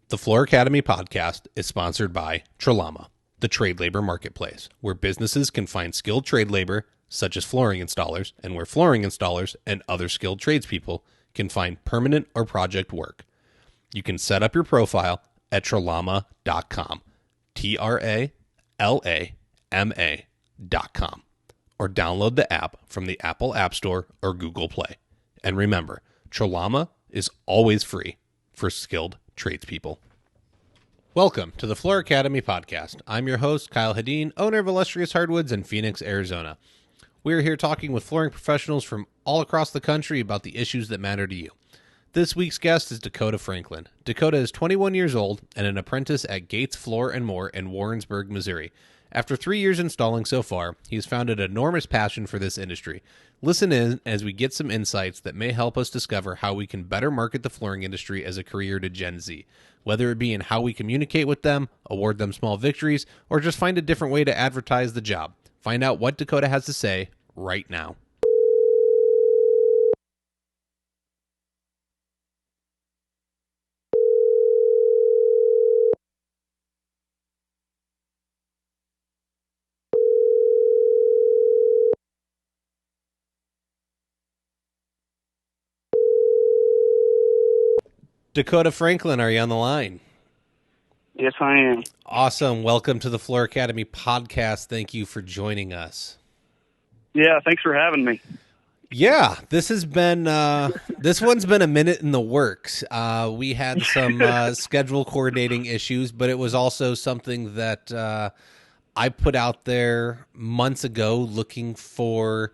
The Floor Academy podcast is sponsored by Trelama, the trade labor marketplace, where businesses can find skilled trade labor, such as flooring installers, and where flooring installers and other skilled tradespeople can find permanent or project work. You can set up your profile at trelama.com, TRALAMA.com, or download the app from the Apple App Store or Google Play. And remember, Trelama is always free for skilled tradespeople. Welcome to the Floor Academy podcast. I'm your host, Kyle Hadeen, owner of Illustrious Hardwoods in Phoenix, Arizona. We're here talking with flooring professionals from all across the country about the issues that matter to you. This week's guest is Dakota Franklin. Dakota is 21 years old and an apprentice at Gates Floor & More in Warrensburg, Missouri. After 3 years installing so far, he has found an enormous passion for this industry. Listen in as we get some insights that may help us discover how we can better market the flooring industry as a career to Gen Z, whether it be in how we communicate with them, award them small victories, or just find a different way to advertise the job. Find out what Dakota has to say right now. Dakota Franklin, are you on the line? Yes, I am. Awesome. Welcome to the Floor Academy podcast. Thank you for joining us. Yeah, thanks for having me. Yeah, this has been this one's been a minute in the works. We had some schedule coordinating issues, but it was also something that I put out there months ago looking for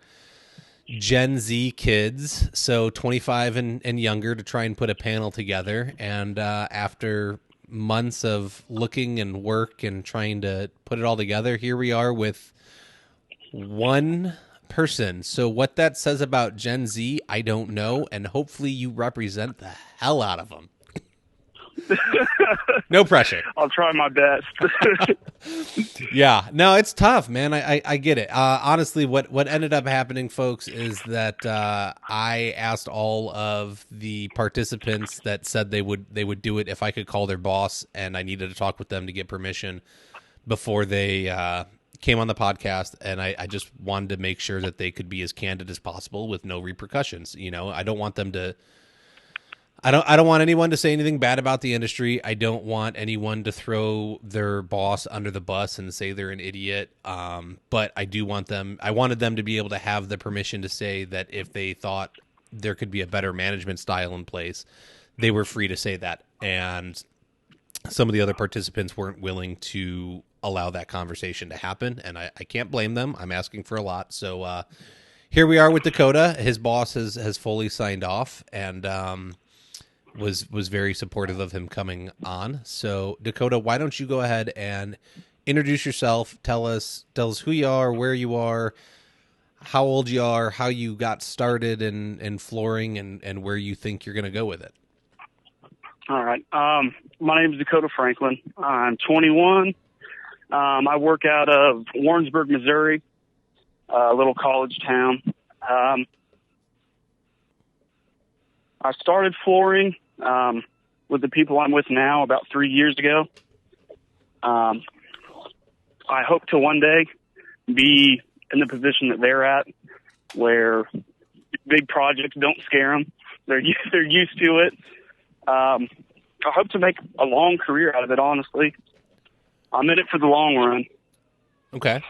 Gen Z kids, so 25 and younger, to try and put a panel together. And after months of looking and work and trying to put it all together, here we are with one person. So what that says about Gen Z, I don't know, and hopefully you represent the hell out of them. No pressure. I'll try my best. Yeah, no, it's tough, man. I get it. Honestly, what ended up happening, folks, is that I asked all of the participants that said they would do it if I could call their boss, and I needed to talk with them to get permission before they came on the podcast, and I just wanted to make sure that they could be as candid as possible with no repercussions. You know, I don't want them to. I don't want anyone to say anything bad about the industry. I don't want anyone to throw their boss under the bus and say they're an idiot. But I wanted them to be able to have the permission to say that if they thought there could be a better management style in place, they were free to say that. And some of the other participants weren't willing to allow that conversation to happen. And I can't blame them. I'm asking for a lot. So here we are with Dakota. His boss has fully signed off, and was very supportive of him coming on. So Dakota, why don't you go ahead and introduce yourself, tell us who you are, where you are, how old you are, how you got started in flooring, and where you think you're going to go with it. All right. My name is Dakota Franklin. I'm 21. I work out of Warrensburg, Missouri, a little college town. I started flooring with the people I'm with now about 3 years ago. I hope to one day be in the position that they're at, where big projects don't scare them. They're used to it. I hope to make a long career out of it, honestly. I'm in it for the long run. Okay.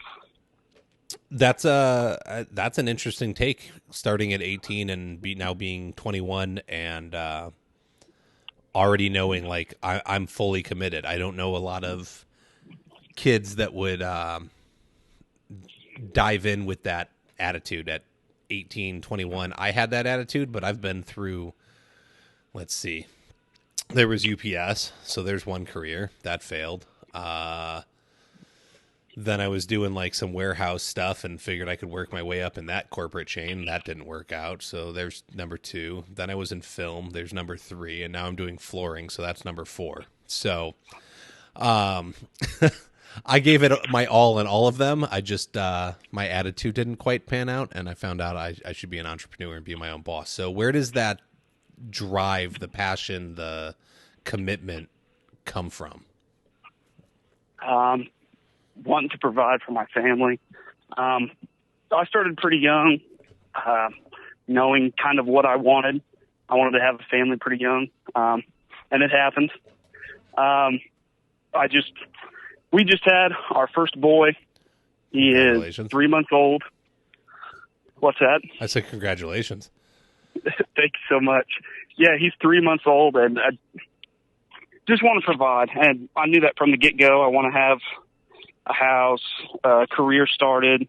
That's an interesting take, starting at 18 and now being 21 and already knowing, like, I'm fully committed. I don't know a lot of kids that would dive in with that attitude at 18, 21. I had that attitude, but I've been through, let's see, there was UPS, so there's one career that failed. Then I was doing like some warehouse stuff and figured I could work my way up in that corporate chain. That didn't work out. So there's number 2. Then I was in film. There's number 3. And now I'm doing flooring. So that's number 4. So I gave it my all in all of them. I just, my attitude didn't quite pan out. And I found out I should be an entrepreneur and be my own boss. So where does that drive, the passion, the commitment come from? Wanting to provide for my family. I started pretty young, knowing kind of what I wanted. I wanted to have a family pretty young, and it happened. We just had our first boy. He is 3 months old. What's that? I said congratulations. Thank you so much. Yeah, he's 3 months old, and I just want to provide. And I knew that from the get-go. I want to have a house, a career started.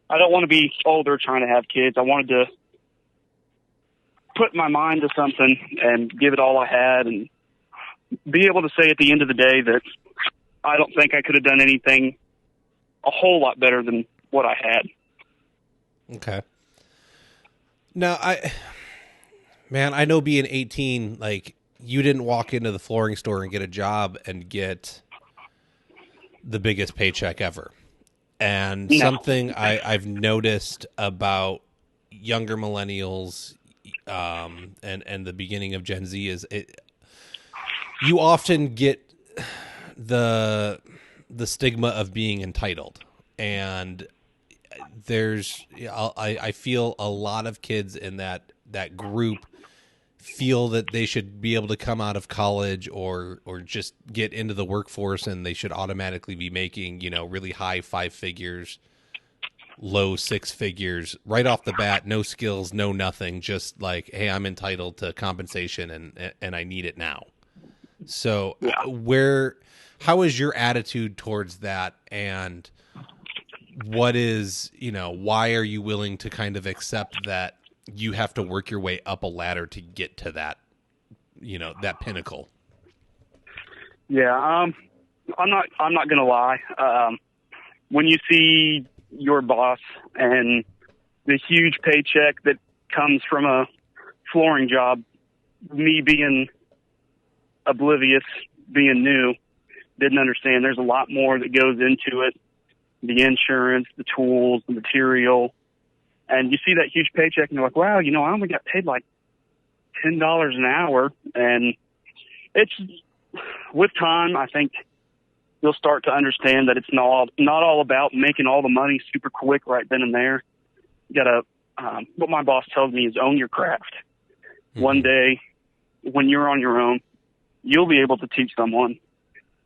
I don't want to be older trying to have kids. I wanted to put my mind to something and give it all I had and be able to say at the end of the day that I don't think I could have done anything a whole lot better than what I had. Okay. Now, I know being 18, like, you didn't walk into the flooring store and get a job and get the biggest paycheck ever. And something I've noticed about younger millennials and the beginning of Gen Z is you often get the stigma of being entitled. And I feel a lot of kids in that group feel that they should be able to come out of college or just get into the workforce and they should automatically be making, really high 5 figures, low 6 figures right off the bat, no skills, no nothing, just like, hey, I'm entitled to compensation and I need it now. So how is your attitude towards that? And what is, why are you willing to kind of accept that you have to work your way up a ladder to get to that, that pinnacle? Yeah. I'm not going to lie. When you see your boss and the huge paycheck that comes from a flooring job, me being oblivious, being new, didn't understand there's a lot more that goes into it. The insurance, the tools, the material. And you see that huge paycheck and you're like, wow, I only got paid like $10 an hour. And it's, with time, I think you'll start to understand that it's not all about making all the money super quick right then and there. You gotta, what my boss tells me is own your craft. Mm-hmm. One day when you're on your own, you'll be able to teach someone.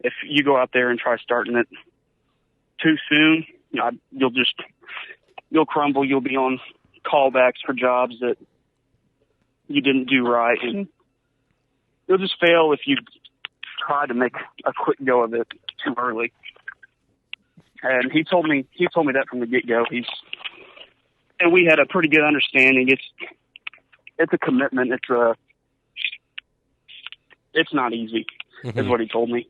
If you go out there and try starting it too soon, you'll crumble. You'll be on callbacks for jobs that you didn't do right, and you'll just fail if you try to make a quick go of it too early. And he told me that from the get-go. And we had a pretty good understanding. It's a commitment. It's not easy, mm-hmm. is what he told me.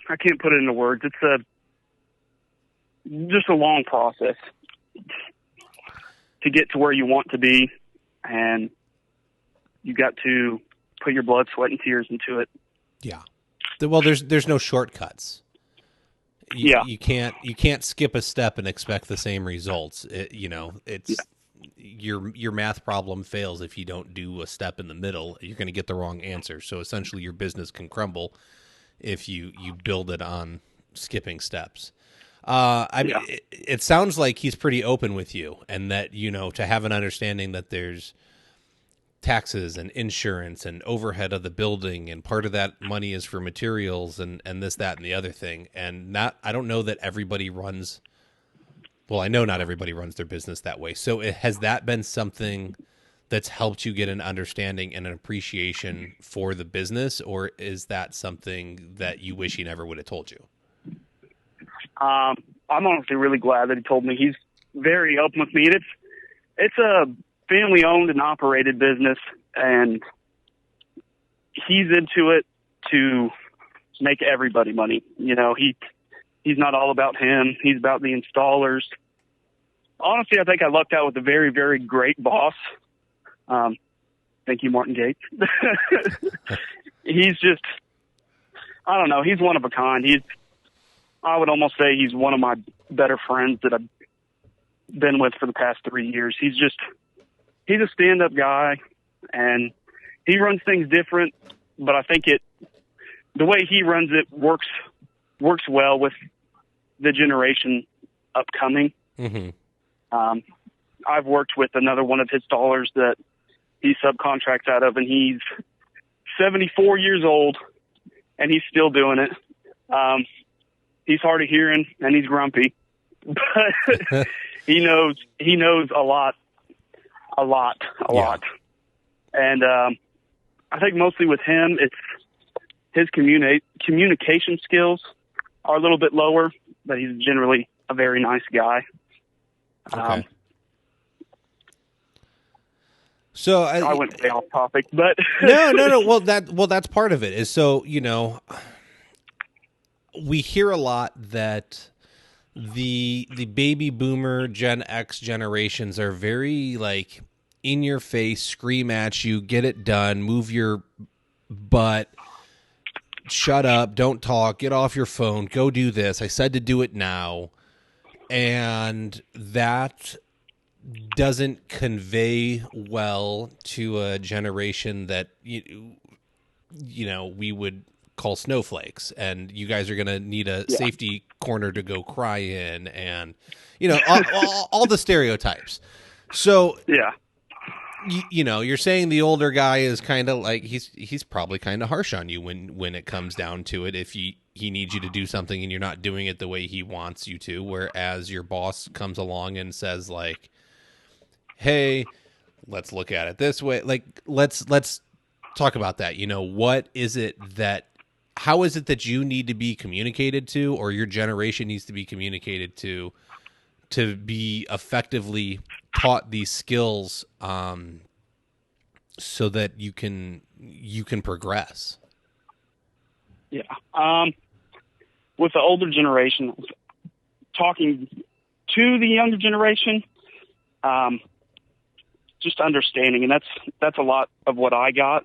I can't put it into words. It's just a long process to get to where you want to be, and you got to put your blood, sweat, and tears into it. Yeah. Well, there's no shortcuts. You can't skip a step and expect the same results. Your math problem fails if you don't do a step in the middle. You're going to get the wrong answer. So essentially, your business can crumble if you build it on skipping steps. It sounds like he's pretty open with you, and that, to have an understanding that there's taxes and insurance and overhead of the building, and part of that money is for materials and this, that, and the other thing. And I don't know that everybody runs. Well, I know not everybody runs their business that way. So has that been something that's helped you get an understanding and an appreciation for the business, or is that something that you wish he never would have told you? I'm honestly really glad that he told me. He's very open with me. It's a family-owned and operated business, and he's into it to make everybody money. He's not all about him. He's about the installers. Honestly, I think I lucked out with a very, very great boss. Thank you, Martin Gates. He's just, I don't know, he's one of a kind. I would almost say he's one of my better friends that I've been with for the past 3 years. He's a stand-up guy, and he runs things different, but I think the way he runs it works well with the generation upcoming. Mm-hmm. I've worked with another one of his stallers that he subcontracts out of, and he's 74 years old, and he's still doing it. He's hard of hearing, and he's grumpy, but he knows a lot. And I think mostly with him, it's his communication skills are a little bit lower, but he's generally a very nice guy. Okay. So I went way off topic, but no. Well, that's part of it. Is so we hear a lot that the baby boomer Gen X generations are very like in your face, scream at you, get it done, move your butt, shut up, don't talk, get off your phone, go do this. I said to do it now. And that doesn't convey well to a generation that we would call snowflakes, and you guys are going to need a safety corner to go cry in, and all the stereotypes. So you're saying the older guy is kind of like he's probably kind of harsh on you when it comes down to it. If he needs you to do something and you're not doing it the way he wants you to, whereas your boss comes along and says like, hey, let's look at it this way. Like, let's talk about that. How is it that you need to be communicated to, or your generation needs to be communicated to be effectively taught these skills, so that you can progress? Yeah. With the older generation, talking to the younger generation, just understanding, and that's a lot of what I got.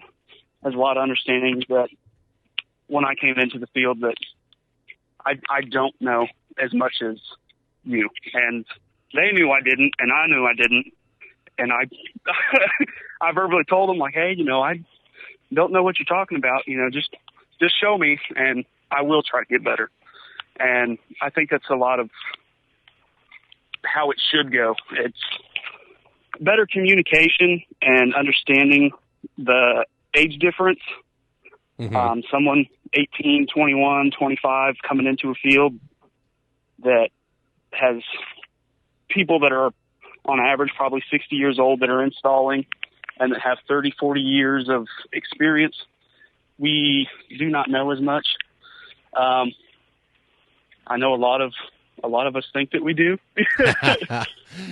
There's a lot of understanding that when I came into the field that I don't know as much as you, and they knew I didn't, and I knew I didn't, and I verbally told them like, hey, I don't know what you're talking about. Just show me, and I will try to get better. And I think that's a lot of how it should go. It's better communication and understanding the age difference. Mm-hmm. Someone 18, 21, 25 coming into a field that has people that are on average probably 60 years old that are installing and that have 30, 40 years of experience. We do not know as much. I know a lot of us think that we do,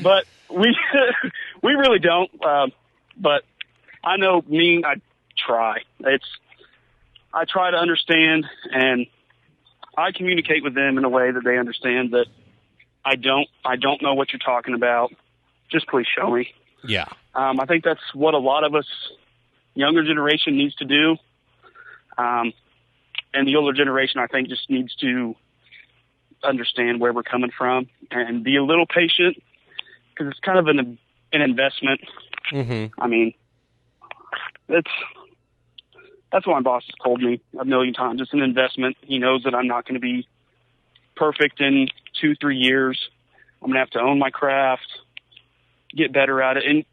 but we really don't. But I know I try. I try to understand, and I communicate with them in a way that they understand that I don't know what you're talking about. Just please show me. Yeah. I think that's what a lot of us younger generation needs to do. And the older generation, I think, just needs to understand where we're coming from and be a little patient, because it's kind of an investment. Mm-hmm. I mean, that's what my boss has told me a million times. It's an investment. He knows that I'm not going to be perfect in 2-3 years. I'm going to have to own my craft, get better at it. And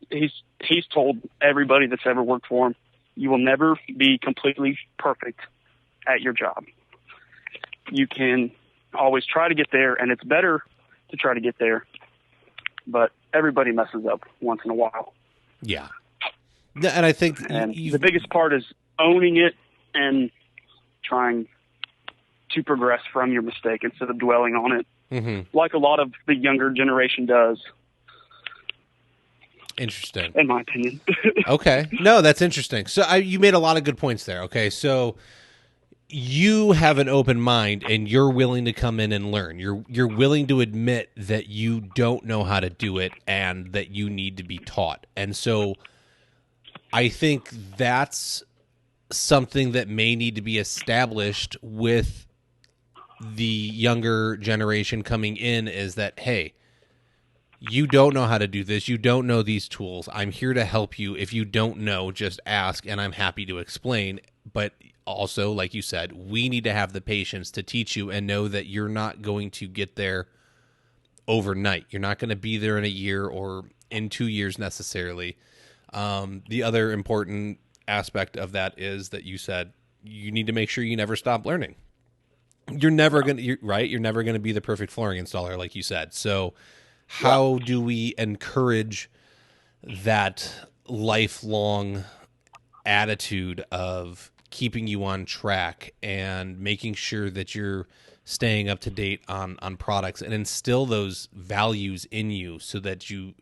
he's told everybody that's ever worked for him, you will never be completely perfect at your job. You can always try to get there, and it's better to try to get there, but everybody messes up once in a while. Yeah. And I think the biggest part is owning it and trying to progress from your mistake instead of dwelling on it, mm-hmm. like a lot of the younger generation does. Interesting. In my opinion. Okay. No, that's interesting. So you made a lot of good points there. Okay. So you have an open mind and you're willing to come in and learn. You're willing to admit that you don't know how to do it and that you need to be taught. And so I think that's something that may need to be established with the younger generation coming in, is that, hey, you don't know how to do this. You don't know these tools. I'm here to help you. If you don't know, just ask, and I'm happy to explain. But also, like you said, we need to have the patience to teach you and know that you're not going to get there overnight. You're not going to be there in a year or in 2 years necessarily. The other important aspect of that is that you said you need to make sure you never stop learning. You're never going to, right? You're never going to be the perfect flooring installer, like you said. So how do we encourage that lifelong attitude of keeping you on track and making sure that you're staying up to date on products and instill those values in you so that you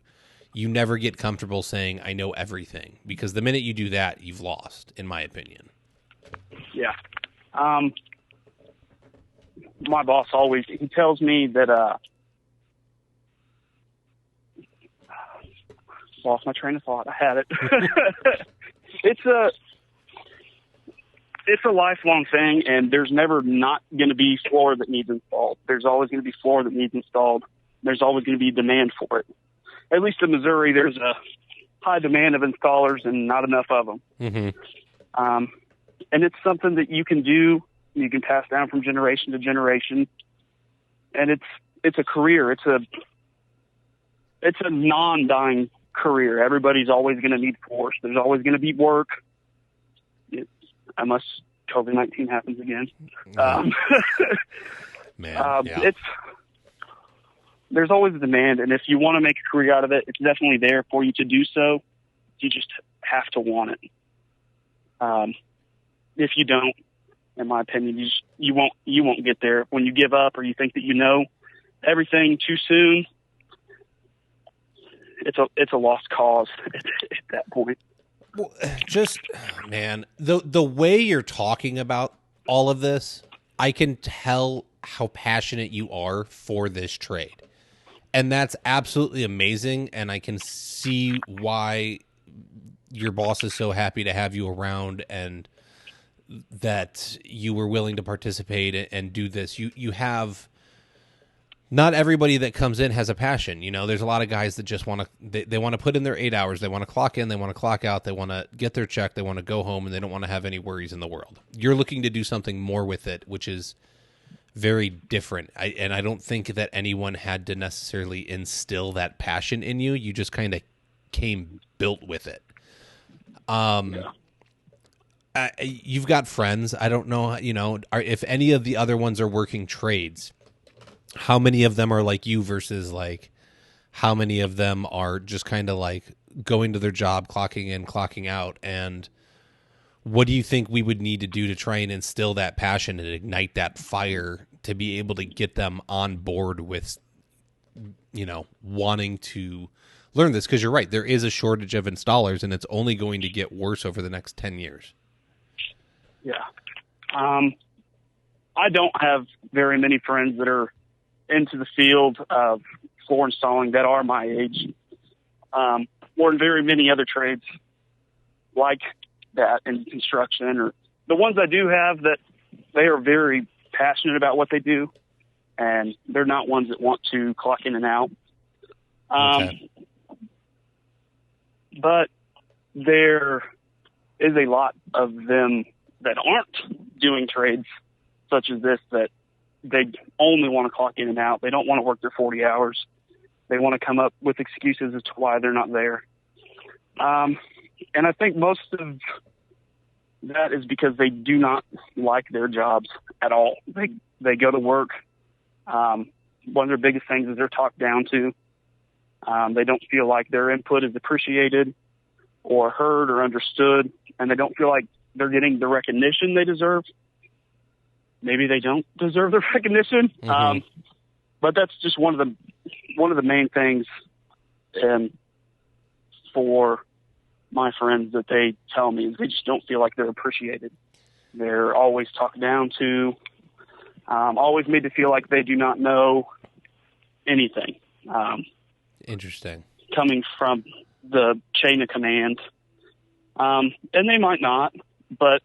never get comfortable saying, I know everything? Because the minute you do that, you've lost, in my opinion. Yeah. My boss always, he tells me that, lost my train of thought. I had it. It's a lifelong thing, and there's never not going to be floor that needs installed. There's always going to be floor that needs installed. There's always going to be demand for it. At least in Missouri, there's a high demand of installers and not enough of them. Mm-hmm. And it's something that you can do. You can pass down from generation to generation, and it's a career. It's a non-dying career. Everybody's always going to need force. There's always going to be work. Unless COVID-19 happens again. Man, yeah. There's always a demand, and if you want to make a career out of it, it's definitely there for you to do so. You just have to want it. If you don't, in my opinion, you won't get there. When you give up or you think that you know everything too soon, it's a lost cause at that point. Well, just, man, the way you're talking about all of this, I can tell how passionate you are for this trade. And that's absolutely amazing, and I can see why your boss is so happy to have you around and that you were willing to participate and do this. You have... Not everybody that comes in has a passion. You know, there's a lot of guys that just want to, they want to put in their 8 hours. They want to clock in. They want to clock out. They want to get their check. They want to go home, and they don't want to have any worries in the world. You're looking to do something more with it, which is very different. And I don't think that anyone had to necessarily instill that passion in you. You just kind of came built with it. You've got friends. I don't know, if any of the other ones are working trades. How many of them are like you versus like how many of them are just kind of like going to their job, clocking in, clocking out? And what do you think we would need to do to try and instill that passion and ignite that fire to be able to get them on board with, wanting to learn this? Because you're right, there is a shortage of installers, and it's only going to get worse over the next 10 years. Yeah. I don't have very many friends that are into the field of floor installing that are my age, or in very many other trades like that in construction, or the ones I do have that they are very passionate about what they do, and they're not ones that want to clock in and out. Okay. But there is a lot of them that aren't doing trades such as this, that they only want to clock in and out. They don't want to work their 40 hours. They want to come up with excuses as to why they're not there. And I think most of that is because they do not like their jobs at all. They go to work. One of their biggest things is they're talked down to. They don't feel like their input is appreciated or heard or understood, and they don't feel like they're getting the recognition they deserve. Maybe they don't deserve the recognition, but that's just one of the main things for my friends that they tell me is they just don't feel like they're appreciated. They're always talked down to, always made to feel like they do not know anything. Interesting. Coming from the chain of command. And they might not, but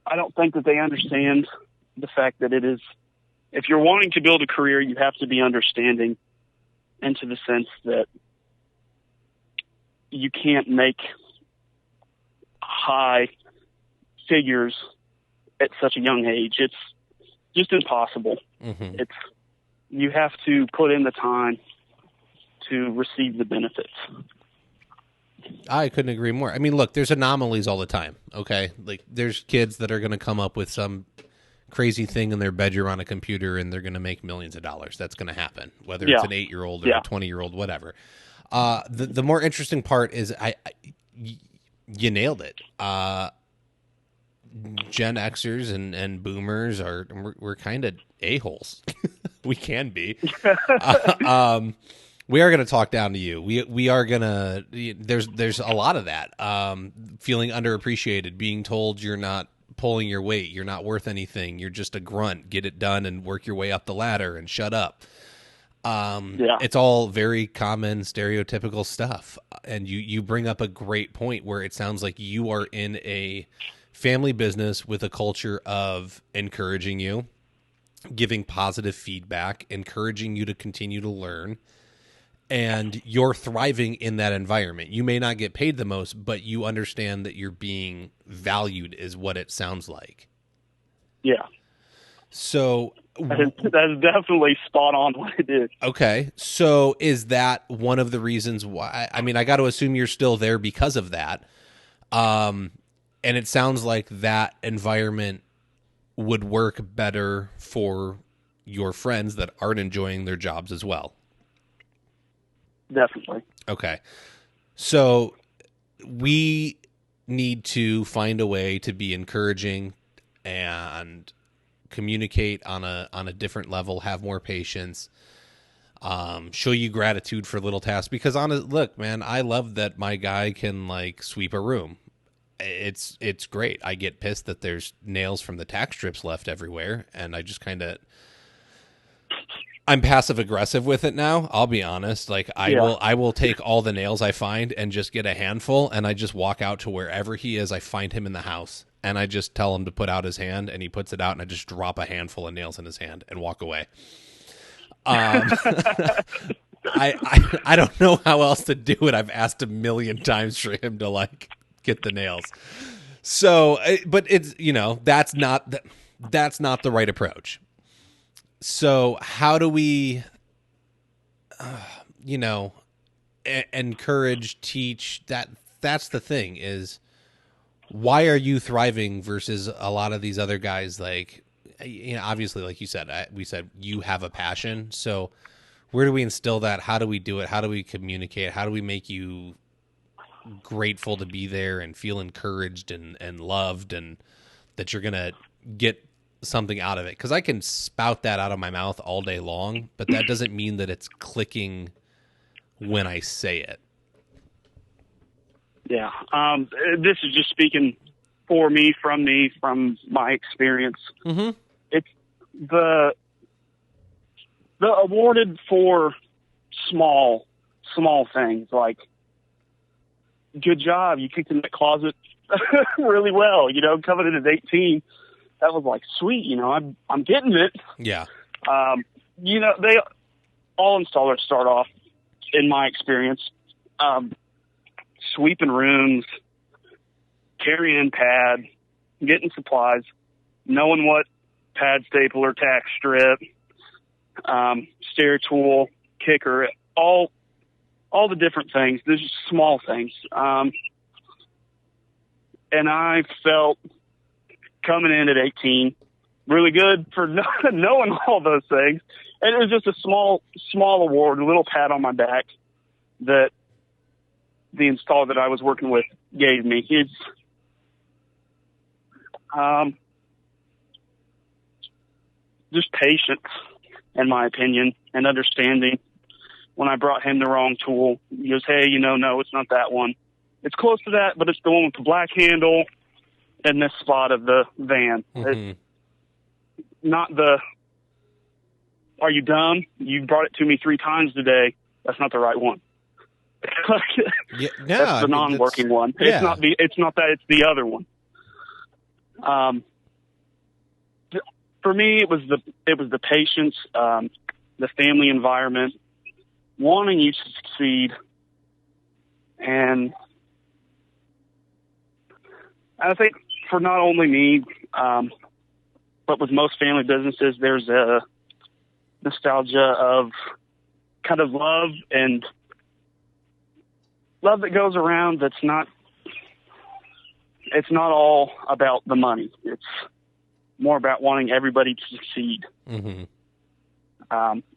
I don't think that they understand the fact that it is, if you're wanting to build a career, you have to be understanding into the sense that you can't make high figures at such a young age. It's just impossible. Mm-hmm. You have to put in the time to receive the benefits. I couldn't agree more. I mean, look, there's anomalies all the time. Okay. Like there's kids that are going to come up with some crazy thing in their bedroom on a computer and they're going to make millions of dollars. That's going to happen, whether it's an 8-year-old or a 20-year-old, whatever. The more interesting part is you nailed it. Gen Xers and boomers we're kind of a-holes. We can be. We are going to talk down to you. We are going to, there's a lot of that. Feeling underappreciated, being told you're not pulling your weight, you're not worth anything, you're just a grunt, get it done and work your way up the ladder and shut up. It's all very common stereotypical stuff. And you bring up a great point where it sounds like you are in a family business with a culture of encouraging you, giving positive feedback, encouraging you to continue to learn. And you're thriving in that environment. You may not get paid the most, but you understand that you're being valued is what it sounds like. Yeah. So that's definitely spot on what it is. Okay. So is that one of the reasons why, I mean, I got to assume you're still there because of that. And it sounds like that environment would work better for your friends that aren't enjoying their jobs as well. Definitely. Okay. So we need to find a way to be encouraging and communicate on a different level, have more patience, show you gratitude for little tasks. Because look, man, I love that my guy can like sweep a room. It's great. I get pissed that there's nails from the tack strips left everywhere, and I just kind of, I'm passive aggressive with it now. I'll be honest. Like I will take all the nails I find and just get a handful, and I just walk out to wherever he is. I find him in the house, and I just tell him to put out his hand, and he puts it out, and I just drop a handful of nails in his hand and walk away. I don't know how else to do it. I've asked a million times for him to like get the nails. So, but it's, that's not the right approach. So how do we, encourage, teach that? That's the thing is, why are you thriving versus a lot of these other guys? Like, obviously, like you said, we said you have a passion. So where do we instill that? How do we do it? How do we communicate? How do we make you grateful to be there and feel encouraged and loved and that you're going to get something out of it? Because I can spout that out of my mouth all day long, but that doesn't mean that it's clicking when I say it. Yeah. This is just speaking from my experience. Mm-hmm. It's the awarded for small things, like, good job, you kicked in that closet really well, coming in at 18. That was like, sweet, I'm getting it. Yeah. They all installers start off, in my experience, sweeping rooms, carrying pad, getting supplies, knowing what pad stapler, tack strip, stair tool, kicker, all the different things. There's just small things. And I felt coming in at 18 really good for knowing all those things. And it was just a small award, a little pat on my back that the installer that I was working with gave me. It's, just patience, in my opinion, and understanding. When I brought him the wrong tool, he goes, hey, no, it's not that one. It's close to that, but it's the one with the black handle in this spot of the van. Mm-hmm. It's not are you dumb? You brought it to me 3 times today. That's not the right one. Yeah, no, that's the non-working one. Yeah. It's not that, it's the other one. For me, it was the patience, the family environment, wanting you to succeed. And I think for not only me, but with most family businesses, there's a nostalgia of kind of love that goes around. It's not all about the money. It's more about wanting everybody to succeed. Mm-hmm.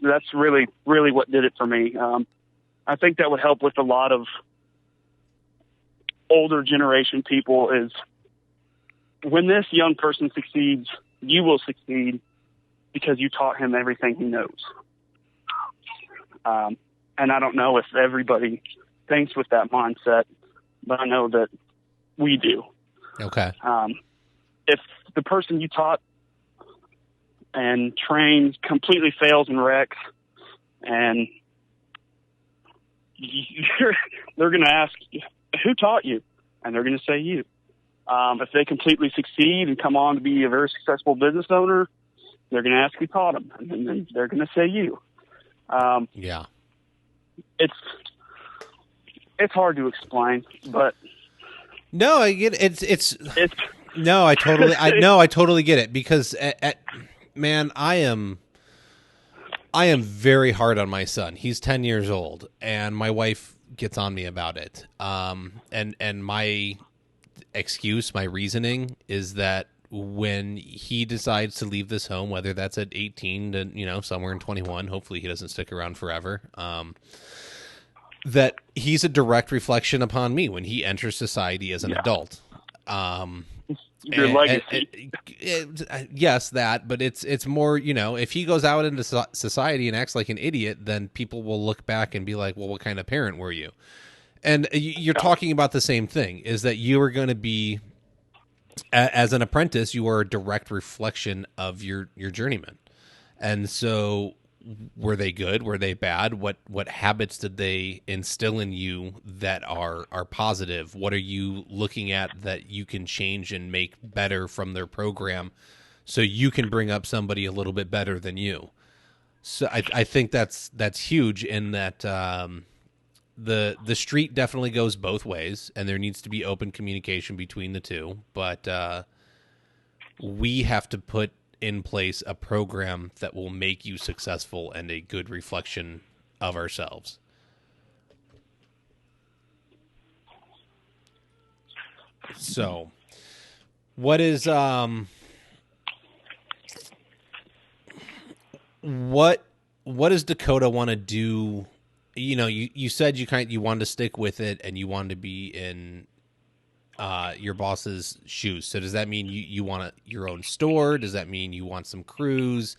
That's really, really what did it for me. I think that would help with a lot of older generation people is when this young person succeeds, you will succeed because you taught him everything he knows. And I don't know if everybody thinks with that mindset, but I know that we do. Okay. If the person you taught and trained completely fails and wrecks, and they're going to ask, who taught you? And they're going to say you. If they completely succeed and come on to be a very successful business owner, they're going to ask who taught them, and then they're going to say you. Yeah. It's hard to explain, but no, I get it. I totally get it because man, I am very hard on my son. He's 10 years old and my wife gets on me about it. And my excuse, my reasoning is that when he decides to leave this home, whether that's at 18 to, somewhere in 21, hopefully he doesn't stick around forever. That he's a direct reflection upon me when he enters society as an adult. Your legacy. Yes, that, but it's more, if he goes out into society and acts like an idiot, then people will look back and be like, well, what kind of parent were you? And you're talking about the same thing, is that you are going to be, as an apprentice, you are a direct reflection of your journeyman. And so were they good? Were they bad? What habits did they instill in you that are positive? What are you looking at that you can change and make better from their program so you can bring up somebody a little bit better than you? So I think that's huge in that the street definitely goes both ways, and there needs to be open communication between the two. But we have to put in place a program that will make you successful and a good reflection of ourselves. So what is what does Dakota want to do? You said you wanted to stick with it and you wanted to be in your boss's shoes. So does that mean you want your own store? Does that mean you want some crews?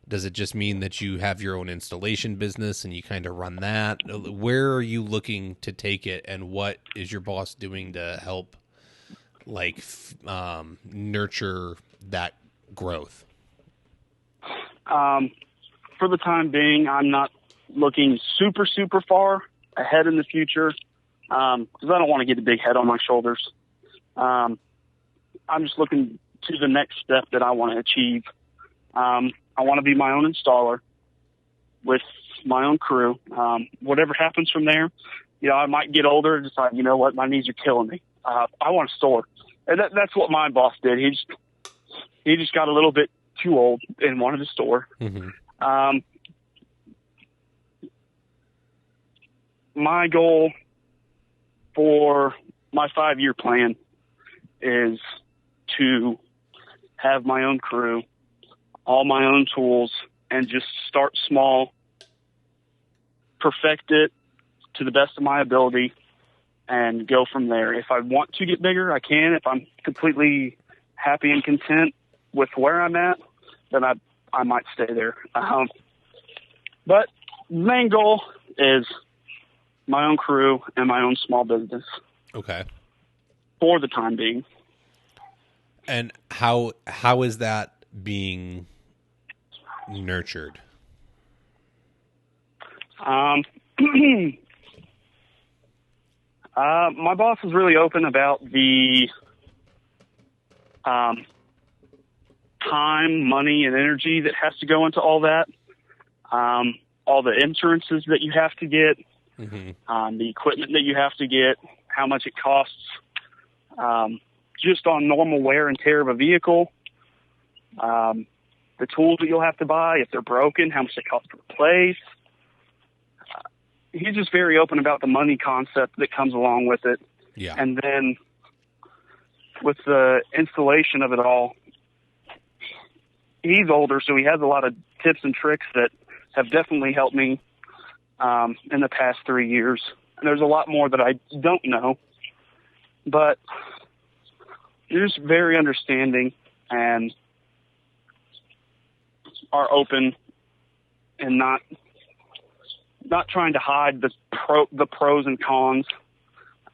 Does it just mean that you have your own installation business and you kind of run that? Where are you looking to take it, and what is your boss doing to help nurture that growth? For the time being, I'm not looking super, super far ahead in the future. Because I don't want to get a big head on my shoulders. I'm just looking to the next step that I want to achieve. I want to be my own installer with my own crew. Whatever happens from there, I might get older and decide, you know what, my knees are killing me. I want a store. And that's what my boss did. He just got a little bit too old and wanted a store. Mm-hmm. My goal for my 5-year plan is to have my own crew, all my own tools, and just start small, perfect it to the best of my ability, and go from there. If I want to get bigger, I can. If I'm completely happy and content with where I'm at, then I might stay there. But the main goal is my own crew and my own small business. Okay. For the time being. And how is that being nurtured? My boss is really open about the time, money, and energy that has to go into all that. all the insurances that you have to get, Mm-hmm. the equipment that you have to get, how much it costs, just on normal wear and tear of a vehicle, the tools that you'll have to buy, if they're broken, how much they cost to replace. He's just very open about the money concept that comes along with it. Yeah. And then with the installation of it all, he's older, so he has a lot of tips and tricks that have definitely helped me in the past 3 years. And there's a lot more that I don't know, but they're just very understanding and are open and not trying to hide the pros and cons.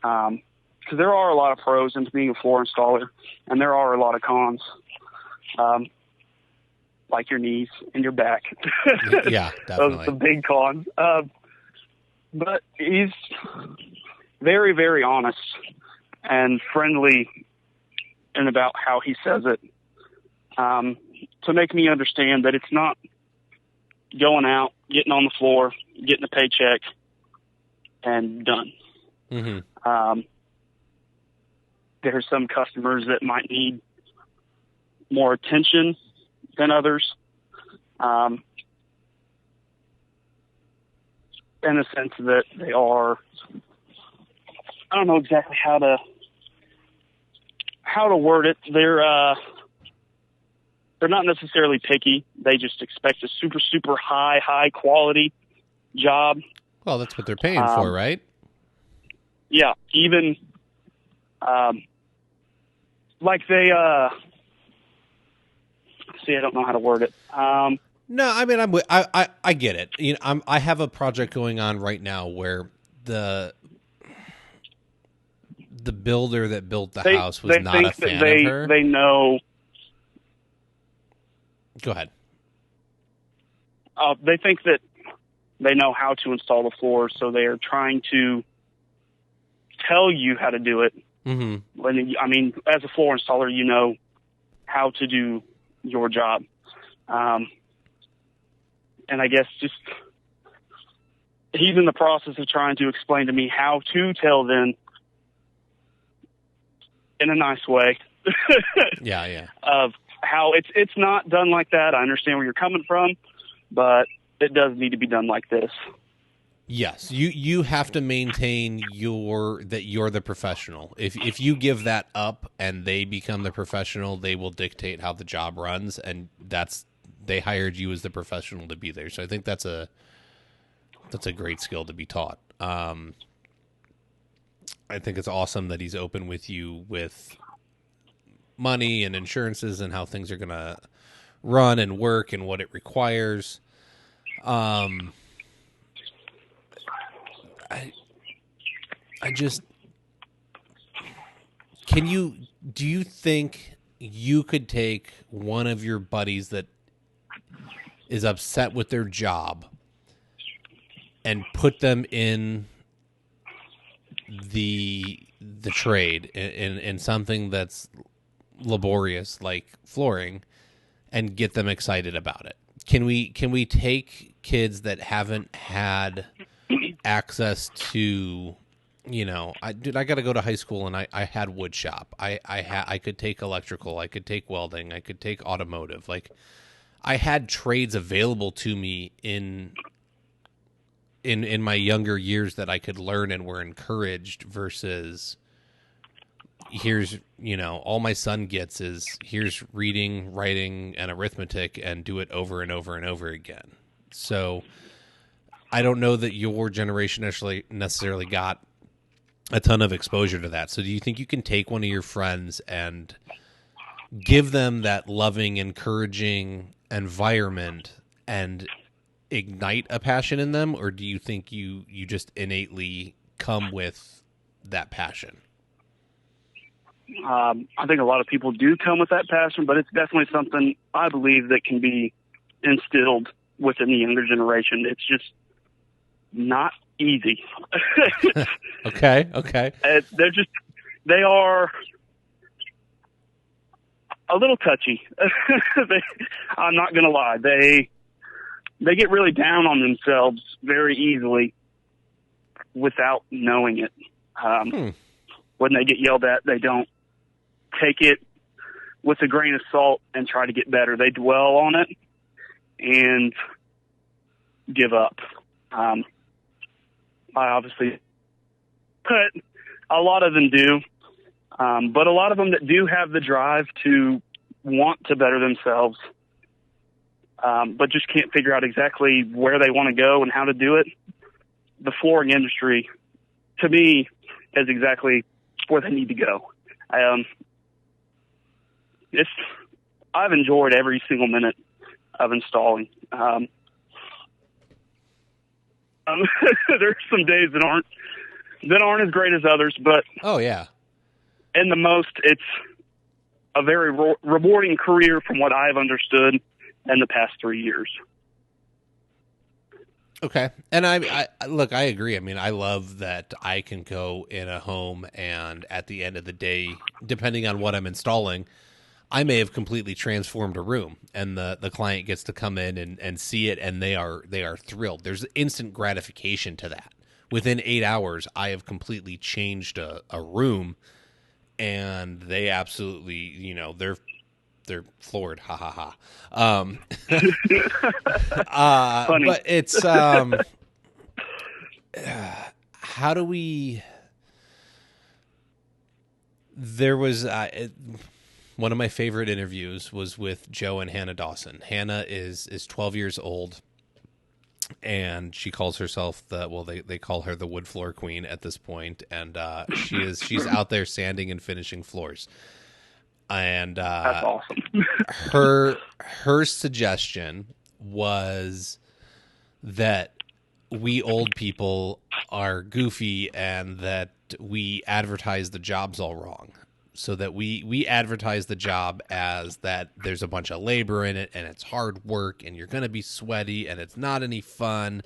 Because there are a lot of pros into being a floor installer, and there are a lot of cons, like your knees and your back. Yeah, definitely. Those are the big cons. But he's very, very honest and friendly and about how he says it, to make me understand that it's not going out, getting on the floor, getting a paycheck, and done. Mm-hmm. There's some customers that might need more attention than others, in the sense that they are, I don't know exactly how to word it. They're not necessarily picky. They just expect a super, super high quality job. Well, that's what they're paying for, right? Yeah. Even, like they, see, I don't know how to word it. No, I mean, I get it. You know, I have a project going on right now where the builder that built the house was not a fan of her. They know. Go ahead. They think that they know how to install the floor, so they are trying to tell you how to do it. Mm-hmm. When, I mean, as a floor installer, you know how to do your job. And I guess just he's in the process of trying to explain to me how to tell them in a nice way. Yeah. Of how it's not done like that. I understand where you're coming from, but it does need to be done like this. Yes, you have to maintain that you're the professional. If you give that up and they become the professional, they will dictate how the job runs, and they hired you as the professional to be there. So I think that's a great skill to be taught. I think it's awesome that he's open with you with money and insurances and how things are going to run and work and what it requires. I just, do you think you could take one of your buddies that is upset with their job and put them in the trade in something that's laborious like flooring and get them excited about it? Can we take kids that haven't had access to, you know, I got to go to high school and I had wood shop. I could take electrical, I could take welding, I could take automotive. Like, I had trades available to me in my younger years that I could learn and were encouraged, versus here's, you know, all my son gets is here's reading, writing, and arithmetic, and do it over and over and over again. So I don't know that your generation actually necessarily got a ton of exposure to that. So do you think you can take one of your friends and give them that loving, encouraging environment and ignite a passion in them? Or do you think you just innately come with that passion? I think a lot of people do come with that passion, but it's definitely something I believe that can be instilled within the younger generation. It's just not easy. Okay. They are a little touchy. I'm not going to lie. they get really down on themselves very easily without knowing it. When they get yelled at, they don't take it with a grain of salt and try to get better. They dwell on it and give up. I obviously, but a lot of them do. But a lot of them that do have the drive to want to better themselves, but just can't figure out exactly where they want to go and how to do it. The flooring industry, to me, is exactly where they need to go. I've enjoyed every single minute of installing. There's some days that aren't as great as others, but oh yeah, in the most, it's a very rewarding career from what I've understood in the past 3 years. Okay. And I look, I agree. I mean, I love that I can go in a home and at the end of the day, depending on what I'm installing, I may have completely transformed a room, and the client gets to come in and see it, and they are thrilled. There's instant gratification to that. Within 8 hours, I have completely changed a room, and they absolutely, you know, they're floored. Ha ha ha. Funny. But it's how do we? There was one of my favorite interviews was with Joe and Hannah Dawson. Hannah is 12 years old, and she calls herself they call her the wood floor queen at this point, and she's out there sanding and finishing floors. And that's awesome. her suggestion was that we old people are goofy and that we advertise the jobs all wrong. So that we advertise the job as that there's a bunch of labor in it and it's hard work and you're going to be sweaty and it's not any fun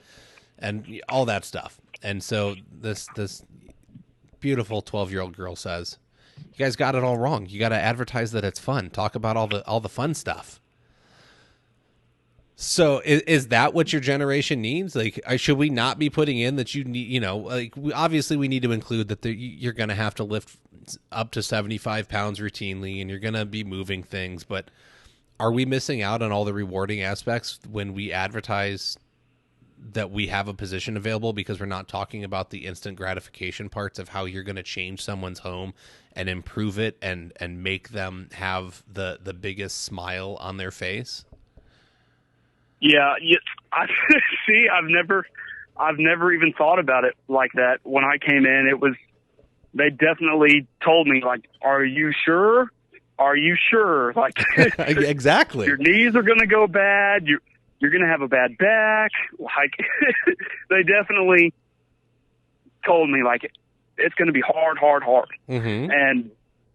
and all that stuff. And so this beautiful 12-year-old girl says, "You guys got it all wrong. You got to advertise that it's fun. Talk about all the fun stuff." So is that what your generation needs? Like, should we not be putting in that you need, you know, like obviously we need to include that you're going to have to lift up to 75 pounds routinely and you're going to be moving things, but are we missing out on all the rewarding aspects when we advertise that we have a position available because we're not talking about the instant gratification parts of how you're going to change someone's home and improve it and make them have the biggest smile on their face? Yeah, I see. I've never even thought about it like that. When I came in, they definitely told me, like, "Are you sure? Are you sure?" Like, exactly. Your knees are going to go bad. You're going to have a bad back. Like, they definitely told me, like, it's going to be hard. Mm-hmm. And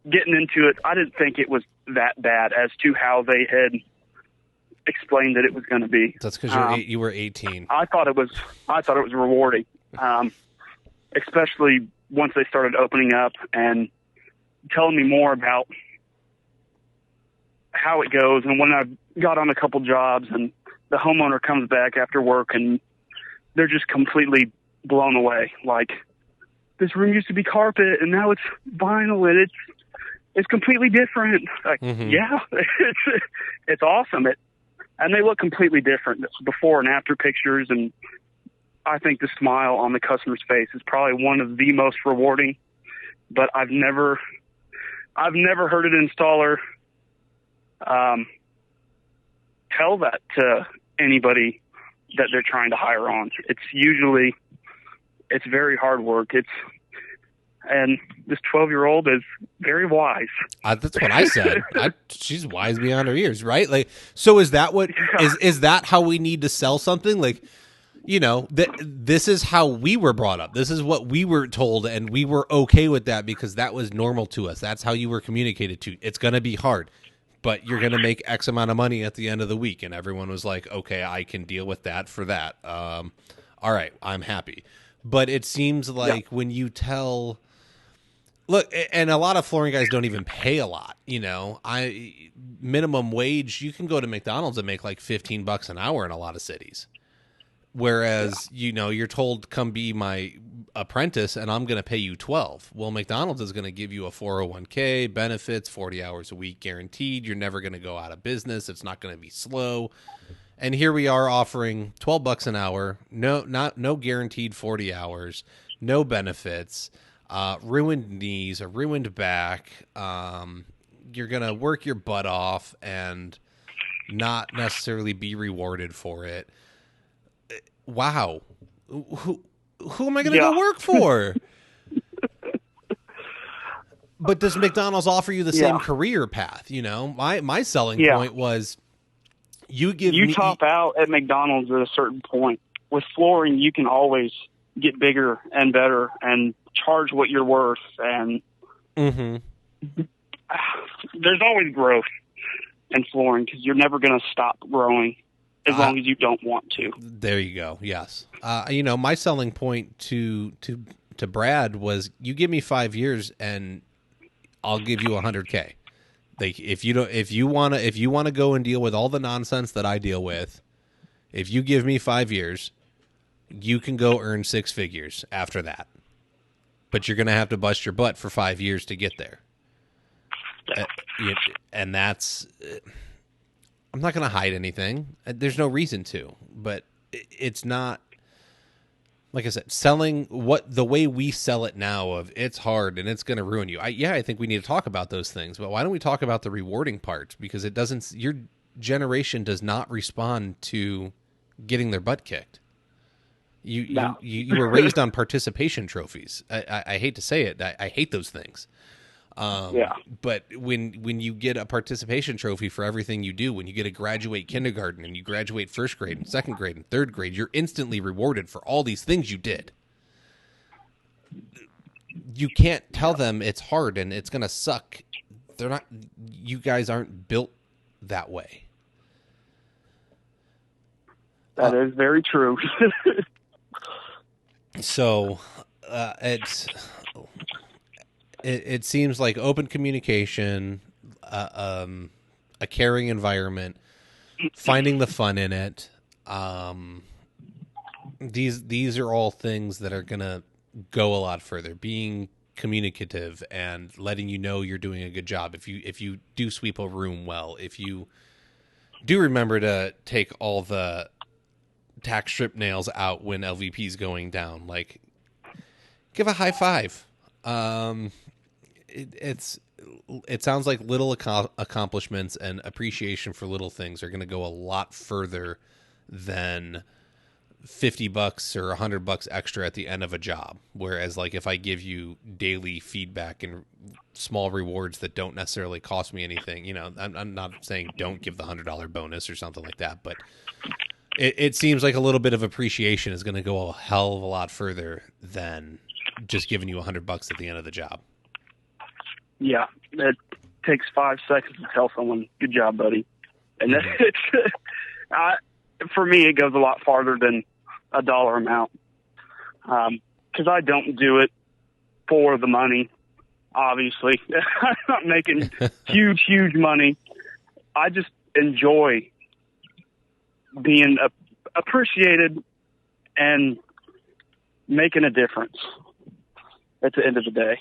getting into it, I didn't think it was that bad as to how they had explained that it was going to be. That's because you were 18. I thought it was rewarding, especially once they started opening up and telling me more about how it goes. And when I got on a couple jobs and the homeowner comes back after work and they're just completely blown away. Like, this room used to be carpet and now it's vinyl and it's completely different. Like, mm-hmm. Yeah, it's awesome. And they look completely different before and after pictures. And I think the smile on the customer's face is probably one of the most rewarding, but I've never heard an installer, tell that to anybody that they're trying to hire on. It's very hard work. And this 12-year-old is very wise. That's what I said. She's wise beyond her years, right? Like, so is that what is that how we need to sell something? Like, you know, this is how we were brought up. This is what we were told, and we were okay with that because that was normal to us. That's how you were communicated to. It's going to be hard, but you're going to make X amount of money at the end of the week. And everyone was like, okay, I can deal with that for that. All right, I'm happy. But it seems like when you tell Look, and a lot of flooring guys don't even pay a lot. Minimum wage, you can go to McDonald's and make like $15 an hour in a lot of cities. Whereas, you're told, come be my apprentice and I'm going to pay you 12. Well, McDonald's is going to give you a 401k, benefits, 40 hours a week guaranteed. You're never going to go out of business. It's not going to be slow. And here we are offering $12 an hour, no guaranteed 40 hours, no benefits, ruined knees, a ruined back. You're going to work your butt off and not necessarily be rewarded for it. Wow. Who am I going to go work for? But does McDonald's offer you the same career path? My selling point was you top out at McDonald's at a certain point. With flooring, you can always get bigger and better and charge what you're worth. And there's always growth in flooring because you're never going to stop growing. As long as you don't want to. There you go. Yes. My selling point to Brad was, you give me 5 years and I'll give you $100K. Like, if you want to go and deal with all the nonsense that I deal with, if you give me 5 years, you can go earn 6 figures after that. But you're going to have to bust your butt for 5 years to get there. And that's, I'm not going to hide anything. There's no reason to, but it's not, like I said, selling the way we sell it now of it's hard and it's going to ruin you. I think we need to talk about those things, but why don't we talk about the rewarding parts? Because your generation does not respond to getting their butt kicked. You were raised on participation trophies. I hate to say it. I hate those things. But when you get a participation trophy for everything you do, when you get to graduate kindergarten and you graduate first grade and second grade and third grade, you're instantly rewarded for all these things you did. You can't tell them it's hard and it's going to suck. You guys aren't built that way. That is very true. So, it seems like open communication, a caring environment, finding the fun in it. These are all things that are going to go a lot further. Being communicative and letting you're doing a good job. If you do sweep a room well, if you do remember to take all the tack strip nails out when LVP is going down, like, give a high five. It sounds like little accomplishments and appreciation for little things are going to go a lot further than $50 or $100 extra at the end of a job. Whereas, like, if I give you daily feedback and small rewards that don't necessarily cost me anything, I'm not saying don't give the $100 bonus or something like that, but it seems like a little bit of appreciation is going to go a hell of a lot further than just giving you $100 at the end of the job. Yeah, it takes 5 seconds to tell someone, "Good job, buddy," and for me, it goes a lot farther than a dollar amount, because I don't do it for the money. Obviously, I'm not making huge money. I just enjoy being appreciated and making a difference at the end of the day.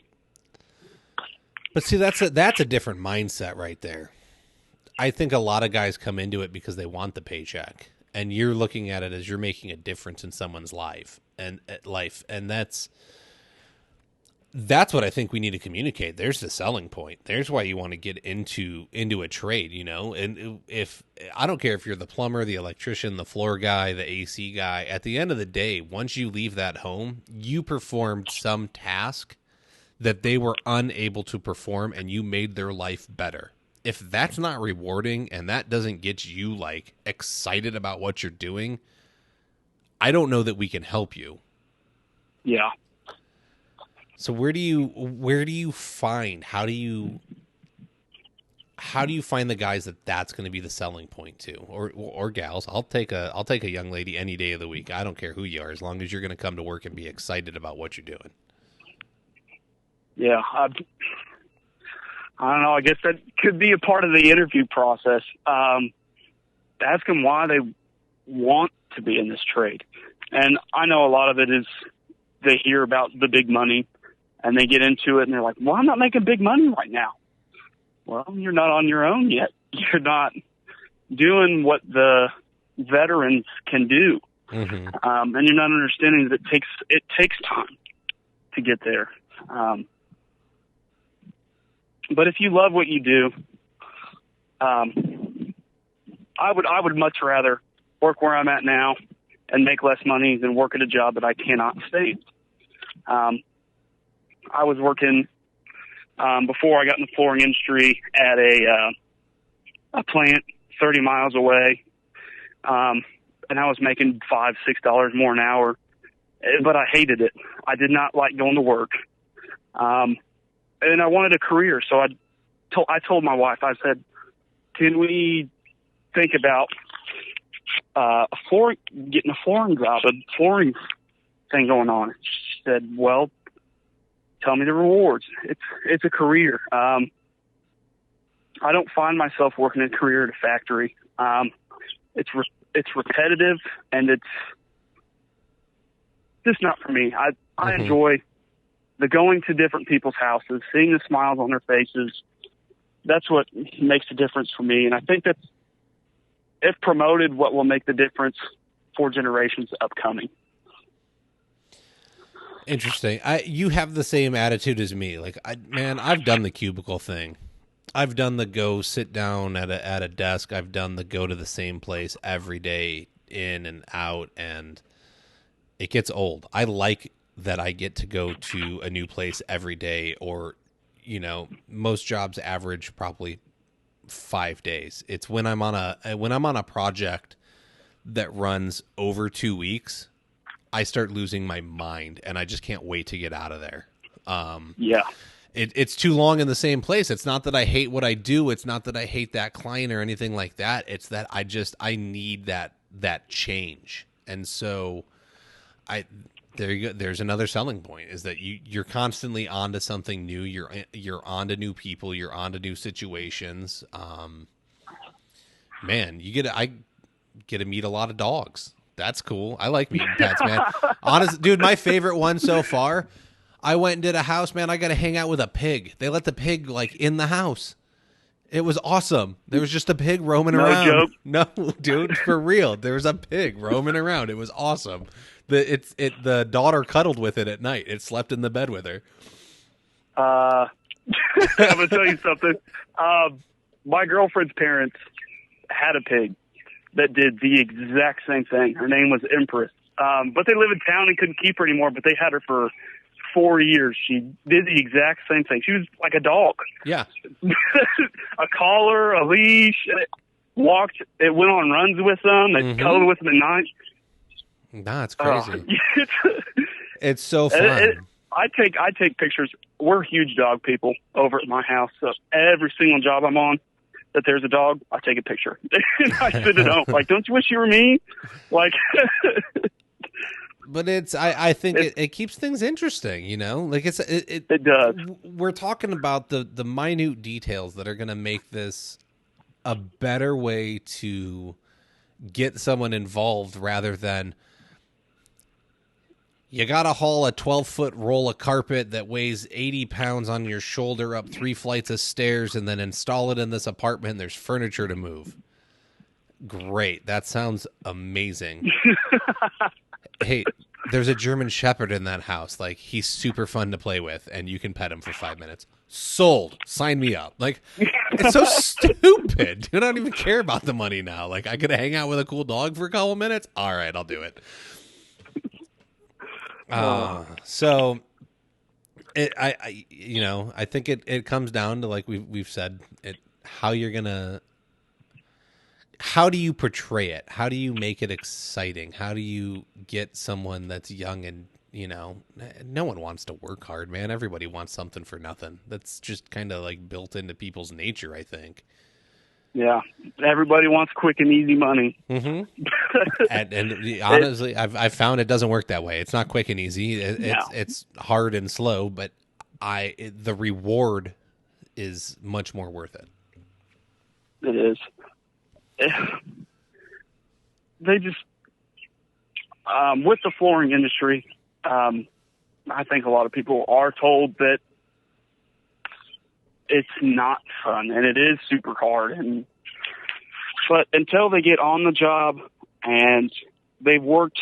But see, that's a different mindset right there. I think a lot of guys come into it because they want the paycheck, and you're looking at it as you're making a difference in someone's life, and that's what I think we need to communicate. There's the selling point. There's why you want to get into a trade, And if I don't care if you're the plumber, the electrician, the floor guy, the AC guy, at the end of the day, once you leave that home, you performed some task that they were unable to perform, and you made their life better. If that's not rewarding and that doesn't get you like excited about what you're doing, I don't know that we can help you. Yeah. So where do you find, how do you find the guys that's going to be the selling point to, or gals? I'll take a young lady any day of the week. I don't care who you are, as long as you're going to come to work and be excited about what you're doing. Yeah. I don't know. I guess that could be a part of the interview process. Ask them why they want to be in this trade. And I know a lot of it is they hear about the big money and they get into it and they're like, well, I'm not making big money right now. Well, you're not on your own yet. You're not doing what the veterans can do. Mm-hmm. And you're not understanding that it takes time to get there. But if you love what you do, I would much rather work where I'm at now and make less money than work at a job that I cannot stand. I was working before I got in the flooring industry at a plant 30 miles away, and I was making $5-6 more an hour, but I hated it. I did not like going to work. And I wanted a career, so I told my wife, I said, can we think about getting a flooring job, a flooring thing going on? She said, well, tell me the rewards. It's a career. I don't find myself working in a career at a factory. It's repetitive, and it's just not for me. I enjoy the going to different people's houses, seeing the smiles on their faces. That's what makes a difference for me. And I think that's, if promoted, what will make the difference for generations upcoming. Interesting. You have the same attitude as me. Like, I've done the cubicle thing. I've done the go sit down at a desk. I've done the go to the same place every day, in and out, and it gets old. I like that I get to go to a new place every day, or, most jobs average probably 5 days. It's when I'm on a project that runs over 2 weeks, I start losing my mind, and I just can't wait to get out of there. Yeah. It's too long in the same place. It's not that I hate what I do. It's not that I hate that client or anything like that. It's that I need that change. And so there you go. There's another selling point, is that you're constantly onto something new. You're onto new people. You're onto new situations. Man, I get to meet a lot of dogs. That's cool. I like meeting pets, man. Honest, dude, my favorite one so far, I went and did a house, man. I got to hang out with a pig. They let the pig in the house. It was awesome. There was just a pig roaming around. No joke. No, dude, for real. There was a pig roaming around. It was awesome. The daughter cuddled with it at night. It slept in the bed with her. I'm gonna tell you something. My girlfriend's parents had a pig that did the exact same thing. Her name was Empress. But they live in town and couldn't keep her anymore, but they had her for 4 years. She did the exact same thing. She was like a dog. Yeah. A collar, a leash. It went on runs with them. They cuddled with them at night. Nah, it's crazy. It's so fun. I take pictures. We're huge dog people over at my house. So every single job I'm on that there's a dog, I take a picture. I send it home. Like, don't you wish you were me? Like, but I think it keeps things interesting, like it does. We're talking about the minute details that are going to make this a better way to get someone involved, rather than you got to haul a 12-foot roll of carpet that weighs 80 pounds on your shoulder up 3 flights of stairs and then install it in this apartment. There's furniture to move. Great. That sounds amazing. Hey, there's a German Shepherd in that house. Like, he's super fun to play with, and you can pet him for 5 minutes. Sold. Sign me up. Like, it's so stupid. I don't even care about the money now. Like, I could hang out with a cool dog for a couple minutes. All right, I'll do it. So I think it comes down to, like we've said, how do you portray it? How do you make it exciting? How do you get someone that's young and, no one wants to work hard, man. Everybody wants something for nothing. That's just kind of like built into people's nature, I think. Yeah, everybody wants quick and easy money. Mm-hmm. and honestly, I've found it doesn't work that way. It's not quick and easy. It's hard and slow. But the reward is much more worth it. It is. They just, with the flooring industry, I think a lot of people are told that it's not fun and it is super hard. But until they get on the job and they've worked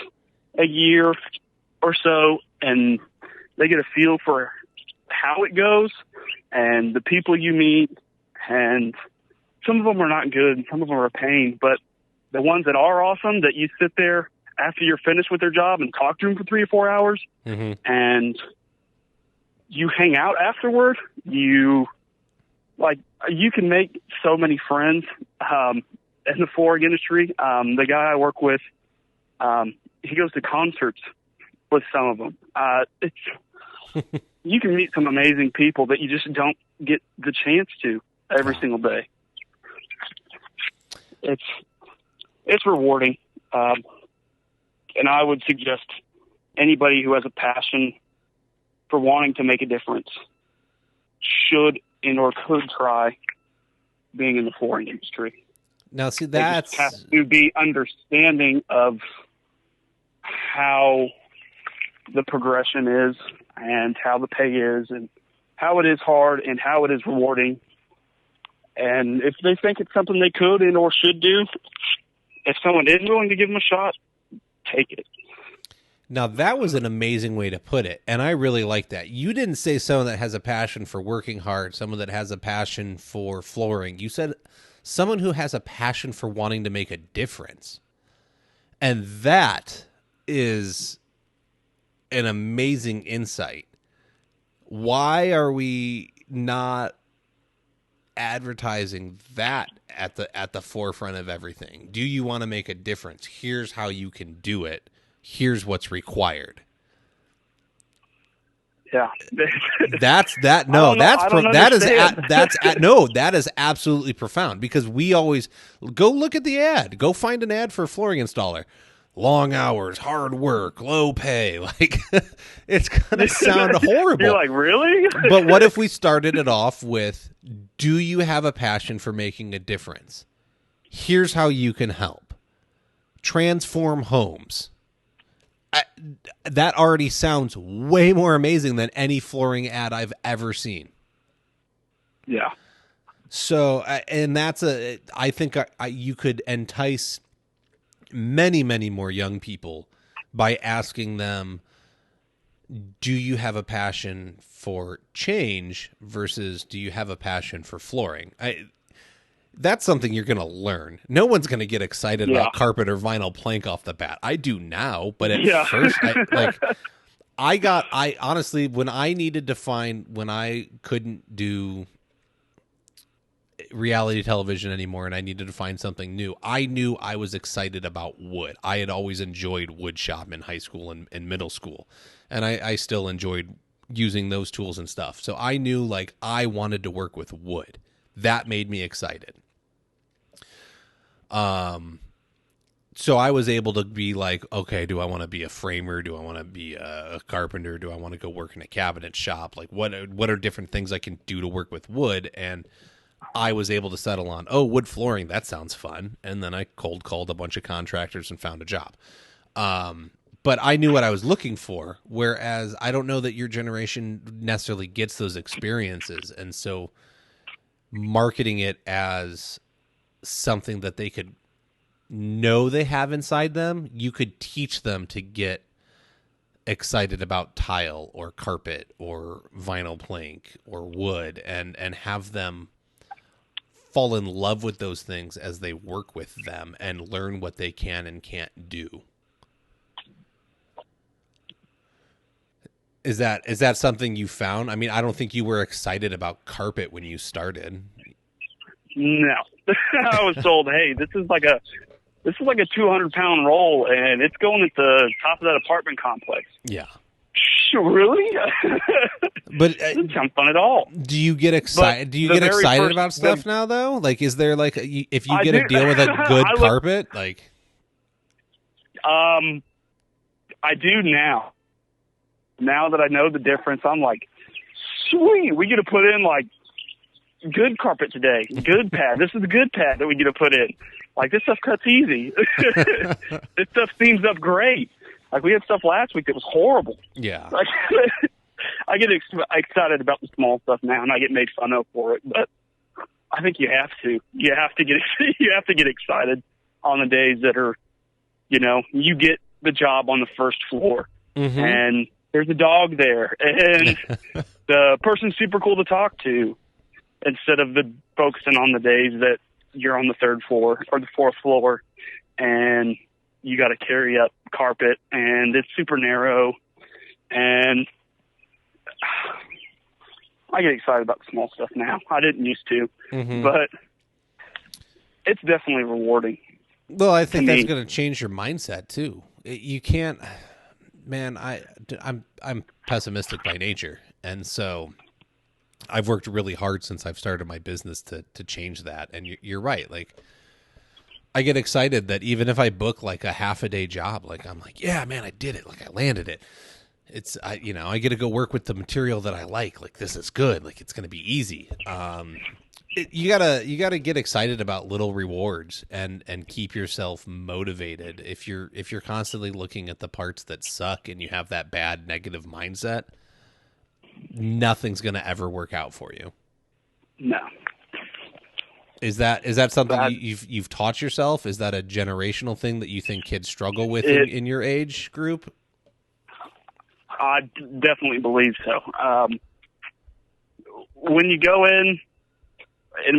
a year or so and they get a feel for how it goes and the people you meet, and some of them are not good and some of them are a pain, but the ones that are awesome, that you sit there after you're finished with their job and talk to them for 3 or 4 hours, and you hang out afterward, you can make so many friends in the flooring industry. The guy I work with, he goes to concerts with some of them. You can meet some amazing people that you just don't get the chance to every single day. It's rewarding. And I would suggest anybody who has a passion for wanting to make a difference should and or could try being in the flooring industry. Now, see, They that's just have to be understanding of how the progression is and how the pay is and how it is hard and how it is rewarding. And if they think it's something they could and or should do, if someone is willing to give them a shot, take it. Now, that was an amazing way to put it, and I really like that. You didn't say someone that has a passion for working hard, someone that has a passion for flooring. You said someone who has a passion for wanting to make a difference. And that is an amazing insight. Why are we not advertising that at the forefront of everything? Do you want to make a difference? Here's how you can do it. Here's what's required. Yeah. That is absolutely profound, because we always go look at the ad, go find an ad for a flooring installer. Long hours, hard work, low pay. Like, it's going to sound horrible. You're like, really? But what if we started it off with, do you have a passion for making a difference? Here's how you can help. Transform homes. That already sounds way more amazing than any flooring ad I've ever seen. Yeah. So, and that's I think you could entice many, many more young people by asking them, do you have a passion for change versus do you have a passion for flooring? That's something you're going to learn. No one's going to get excited about carpet or vinyl plank off the bat. I do now, but at first, I honestly, when I couldn't do reality television anymore and I needed to find something new, I knew I was excited about wood. I had always enjoyed wood shop in high school and middle school, and I still enjoyed using those tools and stuff. So I knew, like, I wanted to work with wood. That made me excited. So I was able to be like, okay, do I want to be a framer? Do I want to be a carpenter? Do I want to go work in a cabinet shop? Like, what are different things I can do to work with wood? And I was able to settle on, wood flooring. That sounds fun. And then I cold called a bunch of contractors and found a job. But I knew what I was looking for, whereas I don't know that your generation necessarily gets those experiences. And so marketing it as something that they could know they have inside them, you could teach them to get excited about tile or carpet or vinyl plank or wood, and have them fall in love with those things as they work with them and learn what they can and can't do. Is that something you found? I mean, I don't think you were excited about carpet when you started. No. I was told, hey, this is like a 200-pound roll, and it's going at the top of that apartment complex. Yeah. Really? But it doesn't sound fun at all. Do you get excited? Do you get excited about stuff now, though? Like, is there like if you get a deal with a good carpet, like? I do now. Now that I know the difference, I'm like sweet. We get to put in like good carpet today, good pad. This is the good pad that we get to put in. Like, this stuff cuts easy. This stuff steams up great. Like, we had stuff last week that was horrible. Yeah. Like, I get excited about the small stuff now, and I get made fun of for it. But I think you have to. You have to get excited on the days that are, you know, you get the job on the first floor, and there's a dog there, and the person's super cool to talk to, instead of the focusing on the days that you're on the third floor or the fourth floor, and you got to carry up carpet, and it's super narrow, and I get excited about the small stuff now. I didn't used to, but it's definitely rewarding. Well, I think that's going to change your mindset too. You can't, man. I'm pessimistic by nature, and so I've worked really hard since I've started my business to change that. And you're right. Like, I get excited that even if I book like a half a day job, like I'm like, yeah, man, I did it. Like, I landed it. I get to go work with the material that I like. Like, this is good. Like, it's going to be easy. You gotta get excited about little rewards and keep yourself motivated. If you're constantly looking at the parts that suck and you have that bad negative mindset, nothing's gonna ever work out for you. No. Is that something you've taught yourself? Is that a generational thing that you think kids struggle with in your age group? I definitely believe so. When you go in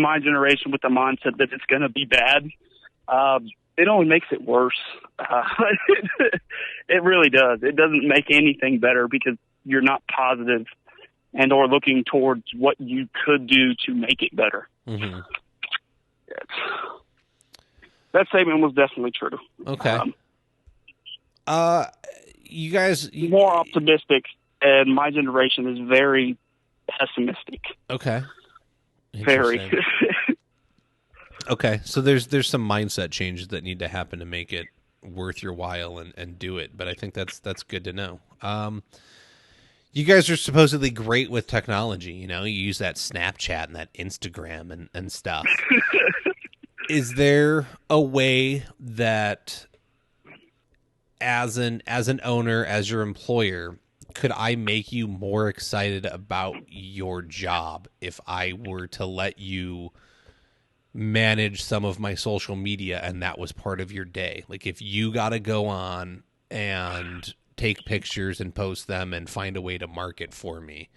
my generation with the mindset that it's going to be bad, it only makes it worse. It really does. It doesn't make anything better because you're not positive and or looking towards what you could do to make it better. That statement was definitely true. Okay. You guys... more optimistic, and my generation is very pessimistic. Okay. Very. Okay, so there's some mindset changes that need to happen to make it worth your while and do it, but I think that's good to know. You guys are supposedly great with technology, you know, you use that Snapchat and that Instagram and stuff. Is there a way that as an owner, as your employer, could I make you more excited about your job if I were to let you manage some of my social media and that was part of your day? Like, if you got to go on and take pictures and post them and find a way to market for me,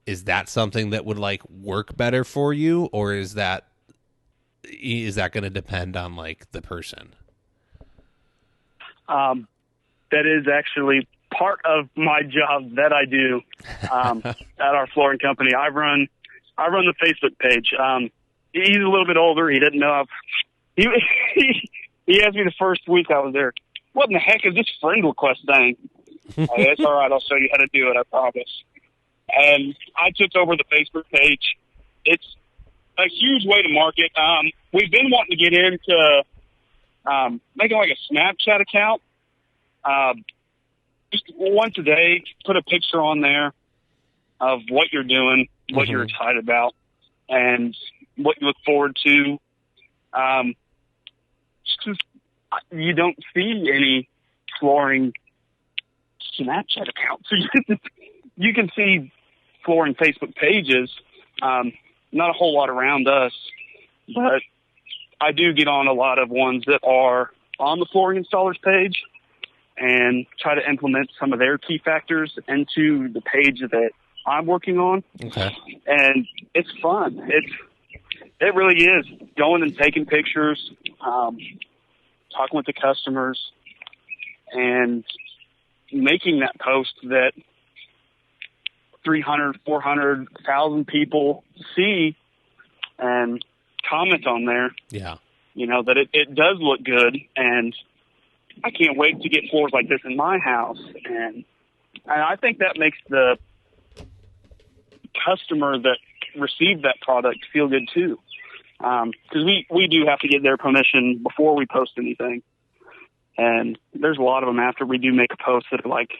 is that something that would like work better for you, or is that going to depend on like the person? That is actually part of my job that I do at our flooring company. I run the Facebook page. He's a little bit older. He didn't know. He asked me the first week I was there, what in the heck is this friend request thing? It's all right. I'll show you how to do it. I promise. And I took over the Facebook page. It's a huge way to market. We've been wanting to get into making like a Snapchat account. Just once a day, put a picture on there of what you're doing, what you're excited about, and what you look forward to. Just you don't see any flooring Snapchat accounts. You can see flooring Facebook pages, not a whole lot around us, but I do get on a lot of ones that are on the flooring installers page and try to implement some of their key factors into the page that I'm working on. Okay. And it's fun. It really is going and taking pictures, talking with the customers, and making that post that 300, 400,000 people see and comment on there. Yeah. You know, that it does look good, and I can't wait to get floors like this in my house. And I think that makes the customer that received that product feel good too. Because we do have to get their permission before we post anything. And there's a lot of them after we do make a post that are like,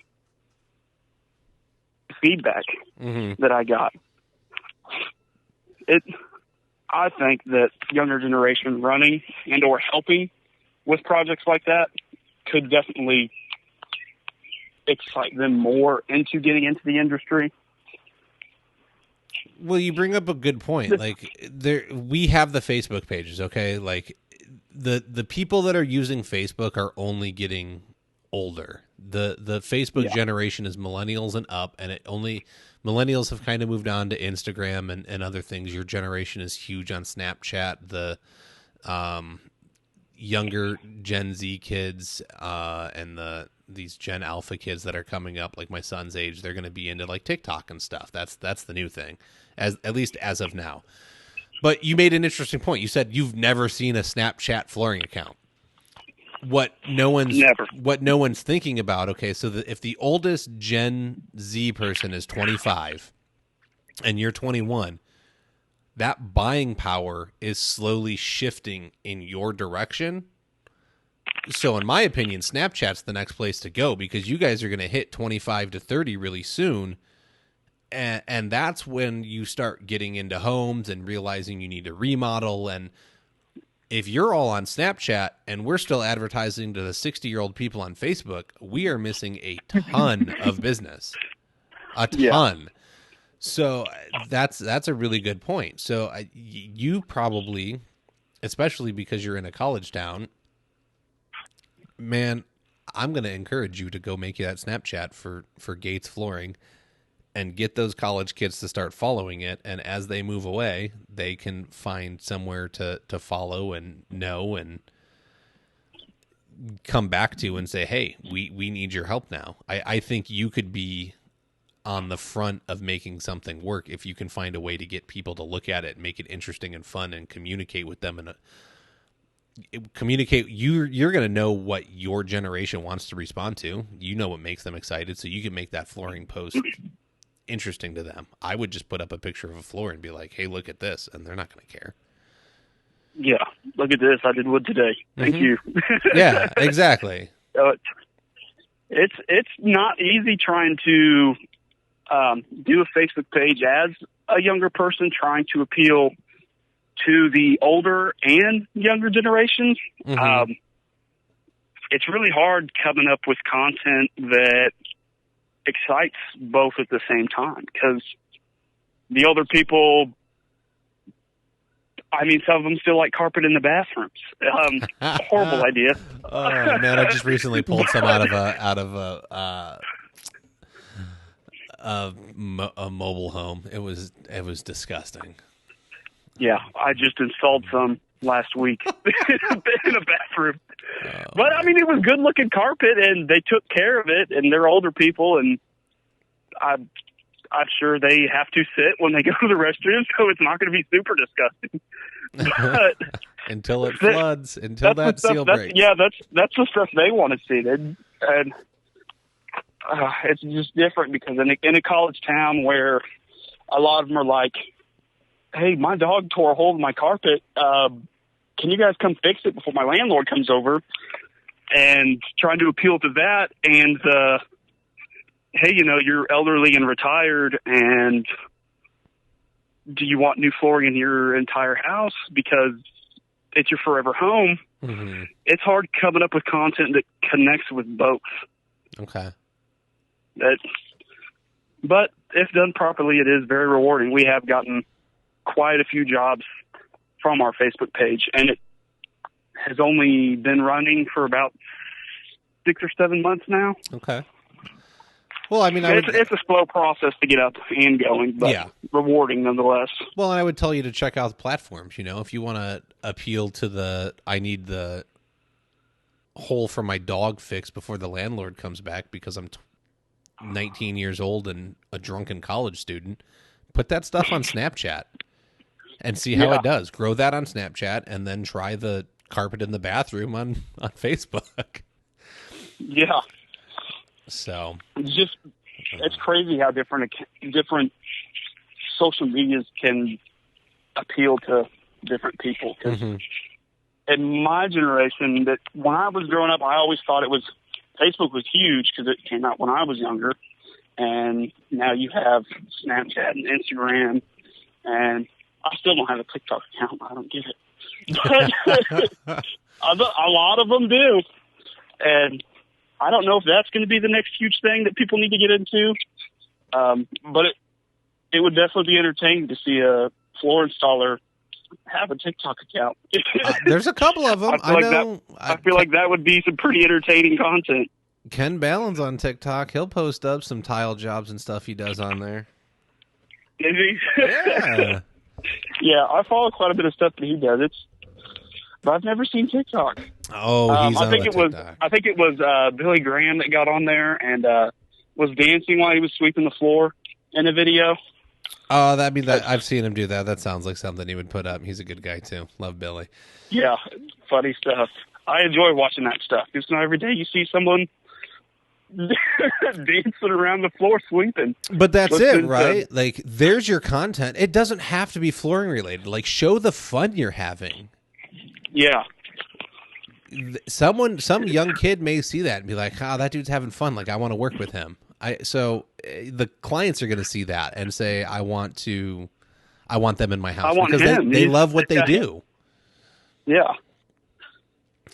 feedback that I got. I think that younger generation running and or helping with projects like that could definitely excite them more into getting into the industry. Well, you bring up a good point. Like we have the Facebook pages, okay? Like the people that are using Facebook are only getting older. The Facebook generation is millennials and up, and millennials have kind of moved on to Instagram and other things. Your generation is huge on Snapchat. The younger Gen Z kids and these Gen Alpha kids that are coming up, like my son's age, they're going to be into like TikTok and stuff. That's the new thing, at least as of now. But you made an interesting point. You said you've never seen a Snapchat flooring account. What no one's thinking about. Okay, so if the oldest Gen Z person is 25 and you're 21, that buying power is slowly shifting in your direction. So in my opinion, Snapchat's the next place to go, because you guys are going to hit 25 to 30 really soon. And that's when you start getting into homes and realizing you need to remodel. And if you're all on Snapchat and we're still advertising to the 60-year-old people on Facebook, we are missing a ton of business. A ton. Yeah. So that's a really good point. So you probably, especially because you're in a college town, man, I'm going to encourage you to go make you that Snapchat for Gates Flooring and get those college kids to start following it. And as they move away, they can find somewhere to follow and know and come back to and say, hey, we need your help now. I think you could be on the front of making something work if you can find a way to get people to look at it, make it interesting and fun, and communicate with them. And you're going to know what your generation wants to respond to. You know what makes them excited, so you can make that flooring post interesting to them. I would just put up a picture of a floor and be like, hey, look at this, and they're not going to care. Yeah, look at this. I did wood today. Thank you. Yeah, exactly. It's not easy trying to do a Facebook page as a younger person, trying to appeal to the older and younger generations. It's really hard coming up with content that excites both at the same time, because the older people, I mean, some of them still like carpet in the bathrooms. Horrible idea. Oh man, I just recently pulled some out of a mobile home. It was disgusting. Yeah, I just installed some last week in a bathroom. But, I mean, it was good-looking carpet, and they took care of it, and they're older people, and I'm sure they have to sit when they go to the restroom, so it's not going to be super disgusting. But until it floods, until that seal breaks. Yeah, that's the stuff they want to see. And it's just different, because in a college town where a lot of them are like, hey, my dog tore a hole in my carpet. Can you guys come fix it before my landlord comes over? And trying to appeal to that, and hey, you're elderly and retired, and do you want new flooring in your entire house because it's your forever home? Mm-hmm. It's hard coming up with content that connects with both. Okay. But if done properly, it is very rewarding. We have gotten quite a few jobs from our Facebook page, and it has only been running for about 6 or 7 months now. Okay. Well, I mean, it's a slow process to get up and going, but rewarding nonetheless. Well, and I would tell you to check out the platforms. If you want to appeal to I need the hole for my dog fixed before the landlord comes back because I'm 19 years old and a drunken college student, put that stuff on Snapchat and see how it does. Grow that on Snapchat, and then try the carpet in the bathroom on Facebook. Yeah. So it's crazy how different social medias can appeal to different people. Because in my generation, that when I was growing up, I always thought Facebook was huge because it came out when I was younger, and now you have Snapchat and Instagram, and I still don't have a TikTok account. I don't get it. But a lot of them do. And I don't know if that's going to be the next huge thing that people need to get into. But it would definitely be entertaining to see a floor installer have a TikTok account. There's a couple of them. I feel like that would be some pretty entertaining content. Ken Ballin's on TikTok. He'll post up some tile jobs and stuff he does on there. Is he? Yeah. Yeah, I follow quite a bit of stuff that he does. But I've never seen TikTok. Oh, he's on TikTok. I think it was Billy Graham that got on there and was dancing while he was sweeping the floor in a video. Oh, I've seen him do that. That sounds like something he would put up. He's a good guy too. Love Billy. Yeah, funny stuff. I enjoy watching that stuff because not every day you see someone dancing around the floor sweeping. But that's it, right? Like, there's your content. It doesn't have to be flooring related. Like, show the fun you're having. Yeah. Some young kid may see that and be like, "Oh, that dude's having fun. Like, I want to work with him." So the clients are going to see that and say, "I want them in my house," because they love what they do. Yeah.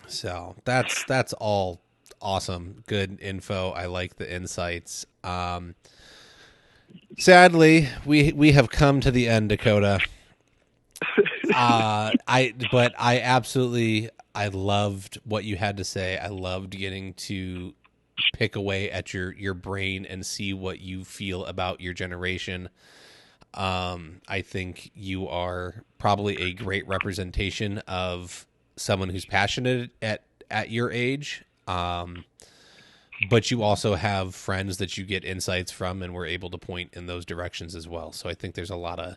So that's all awesome. Good info. I like the insights. Sadly, we have come to the end, Dakota. I loved what you had to say. I loved getting to pick away at your brain and see what you feel about your generation. I think you are probably a great representation of someone who's passionate at your age. But you also have friends that you get insights from and we're able to point in those directions as well. So I think there's a lot of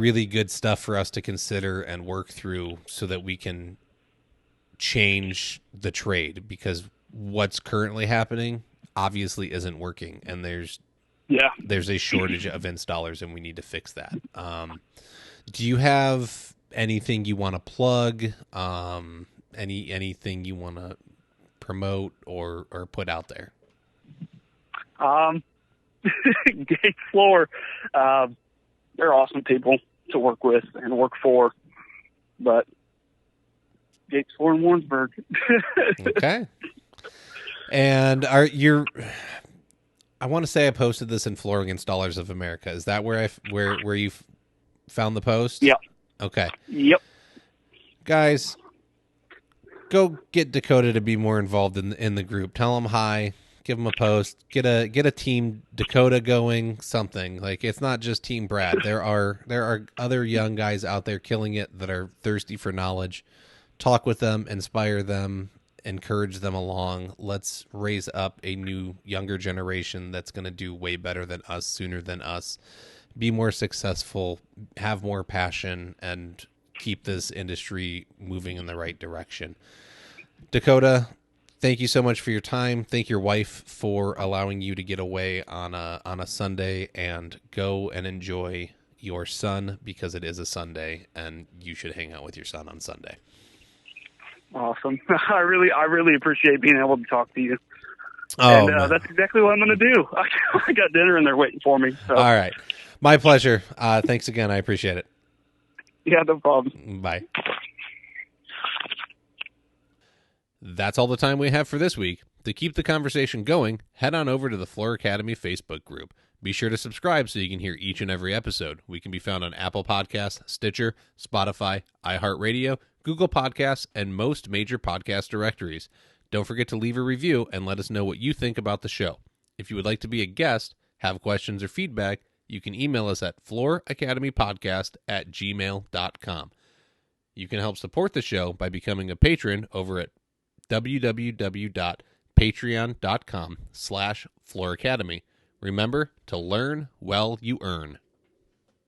really good stuff for us to consider and work through so that we can change the trade, because what's currently happening obviously isn't working, and there's a shortage of installers and we need to fix that. Do you have anything you want to plug? Anything you want to promote or put out there? Gate Floor, they're awesome people to work with and work for, but Gates Floor in Warrensburg. Okay. And I want to say I posted this in Flooring Installers of America. Is that where you found the post? Yep. Okay. Yep. Guys, go get Dakota to be more involved in the group. Tell him hi. Give him a post. Get a team Dakota going. Something like, it's not just Team Brad. There are other young guys out there killing it that are thirsty for knowledge. Talk with them, inspire them, encourage them along. Let's raise up a new younger generation that's going to do way better than us sooner than us. Be more successful, have more passion, and keep this industry moving in the right direction. Dakota, thank you so much for your time. Thank your wife for allowing you to get away on a Sunday and go and enjoy your son, because it is a Sunday and you should hang out with your son on Sunday. Awesome. I really appreciate being able to talk to you. Oh, and that's exactly what I'm going to do. I got dinner and they're waiting for me. So. All right. My pleasure. Thanks again. I appreciate it. Yeah, no problem. Bye. That's all the time we have for this week. To keep the conversation going, head on over to the Floor Academy Facebook group. Be sure to subscribe so you can hear each and every episode. We can be found on Apple Podcasts, Stitcher, Spotify, iHeartRadio, Google Podcasts, and most major podcast directories. Don't forget to leave a review and let us know what you think about the show. If you would like to be a guest, have questions or feedback, you can email us at flooracademypodcast@gmail.com. You can help support the show by becoming a patron over at www.patreon.com/flooracademy. Remember to learn while you earn.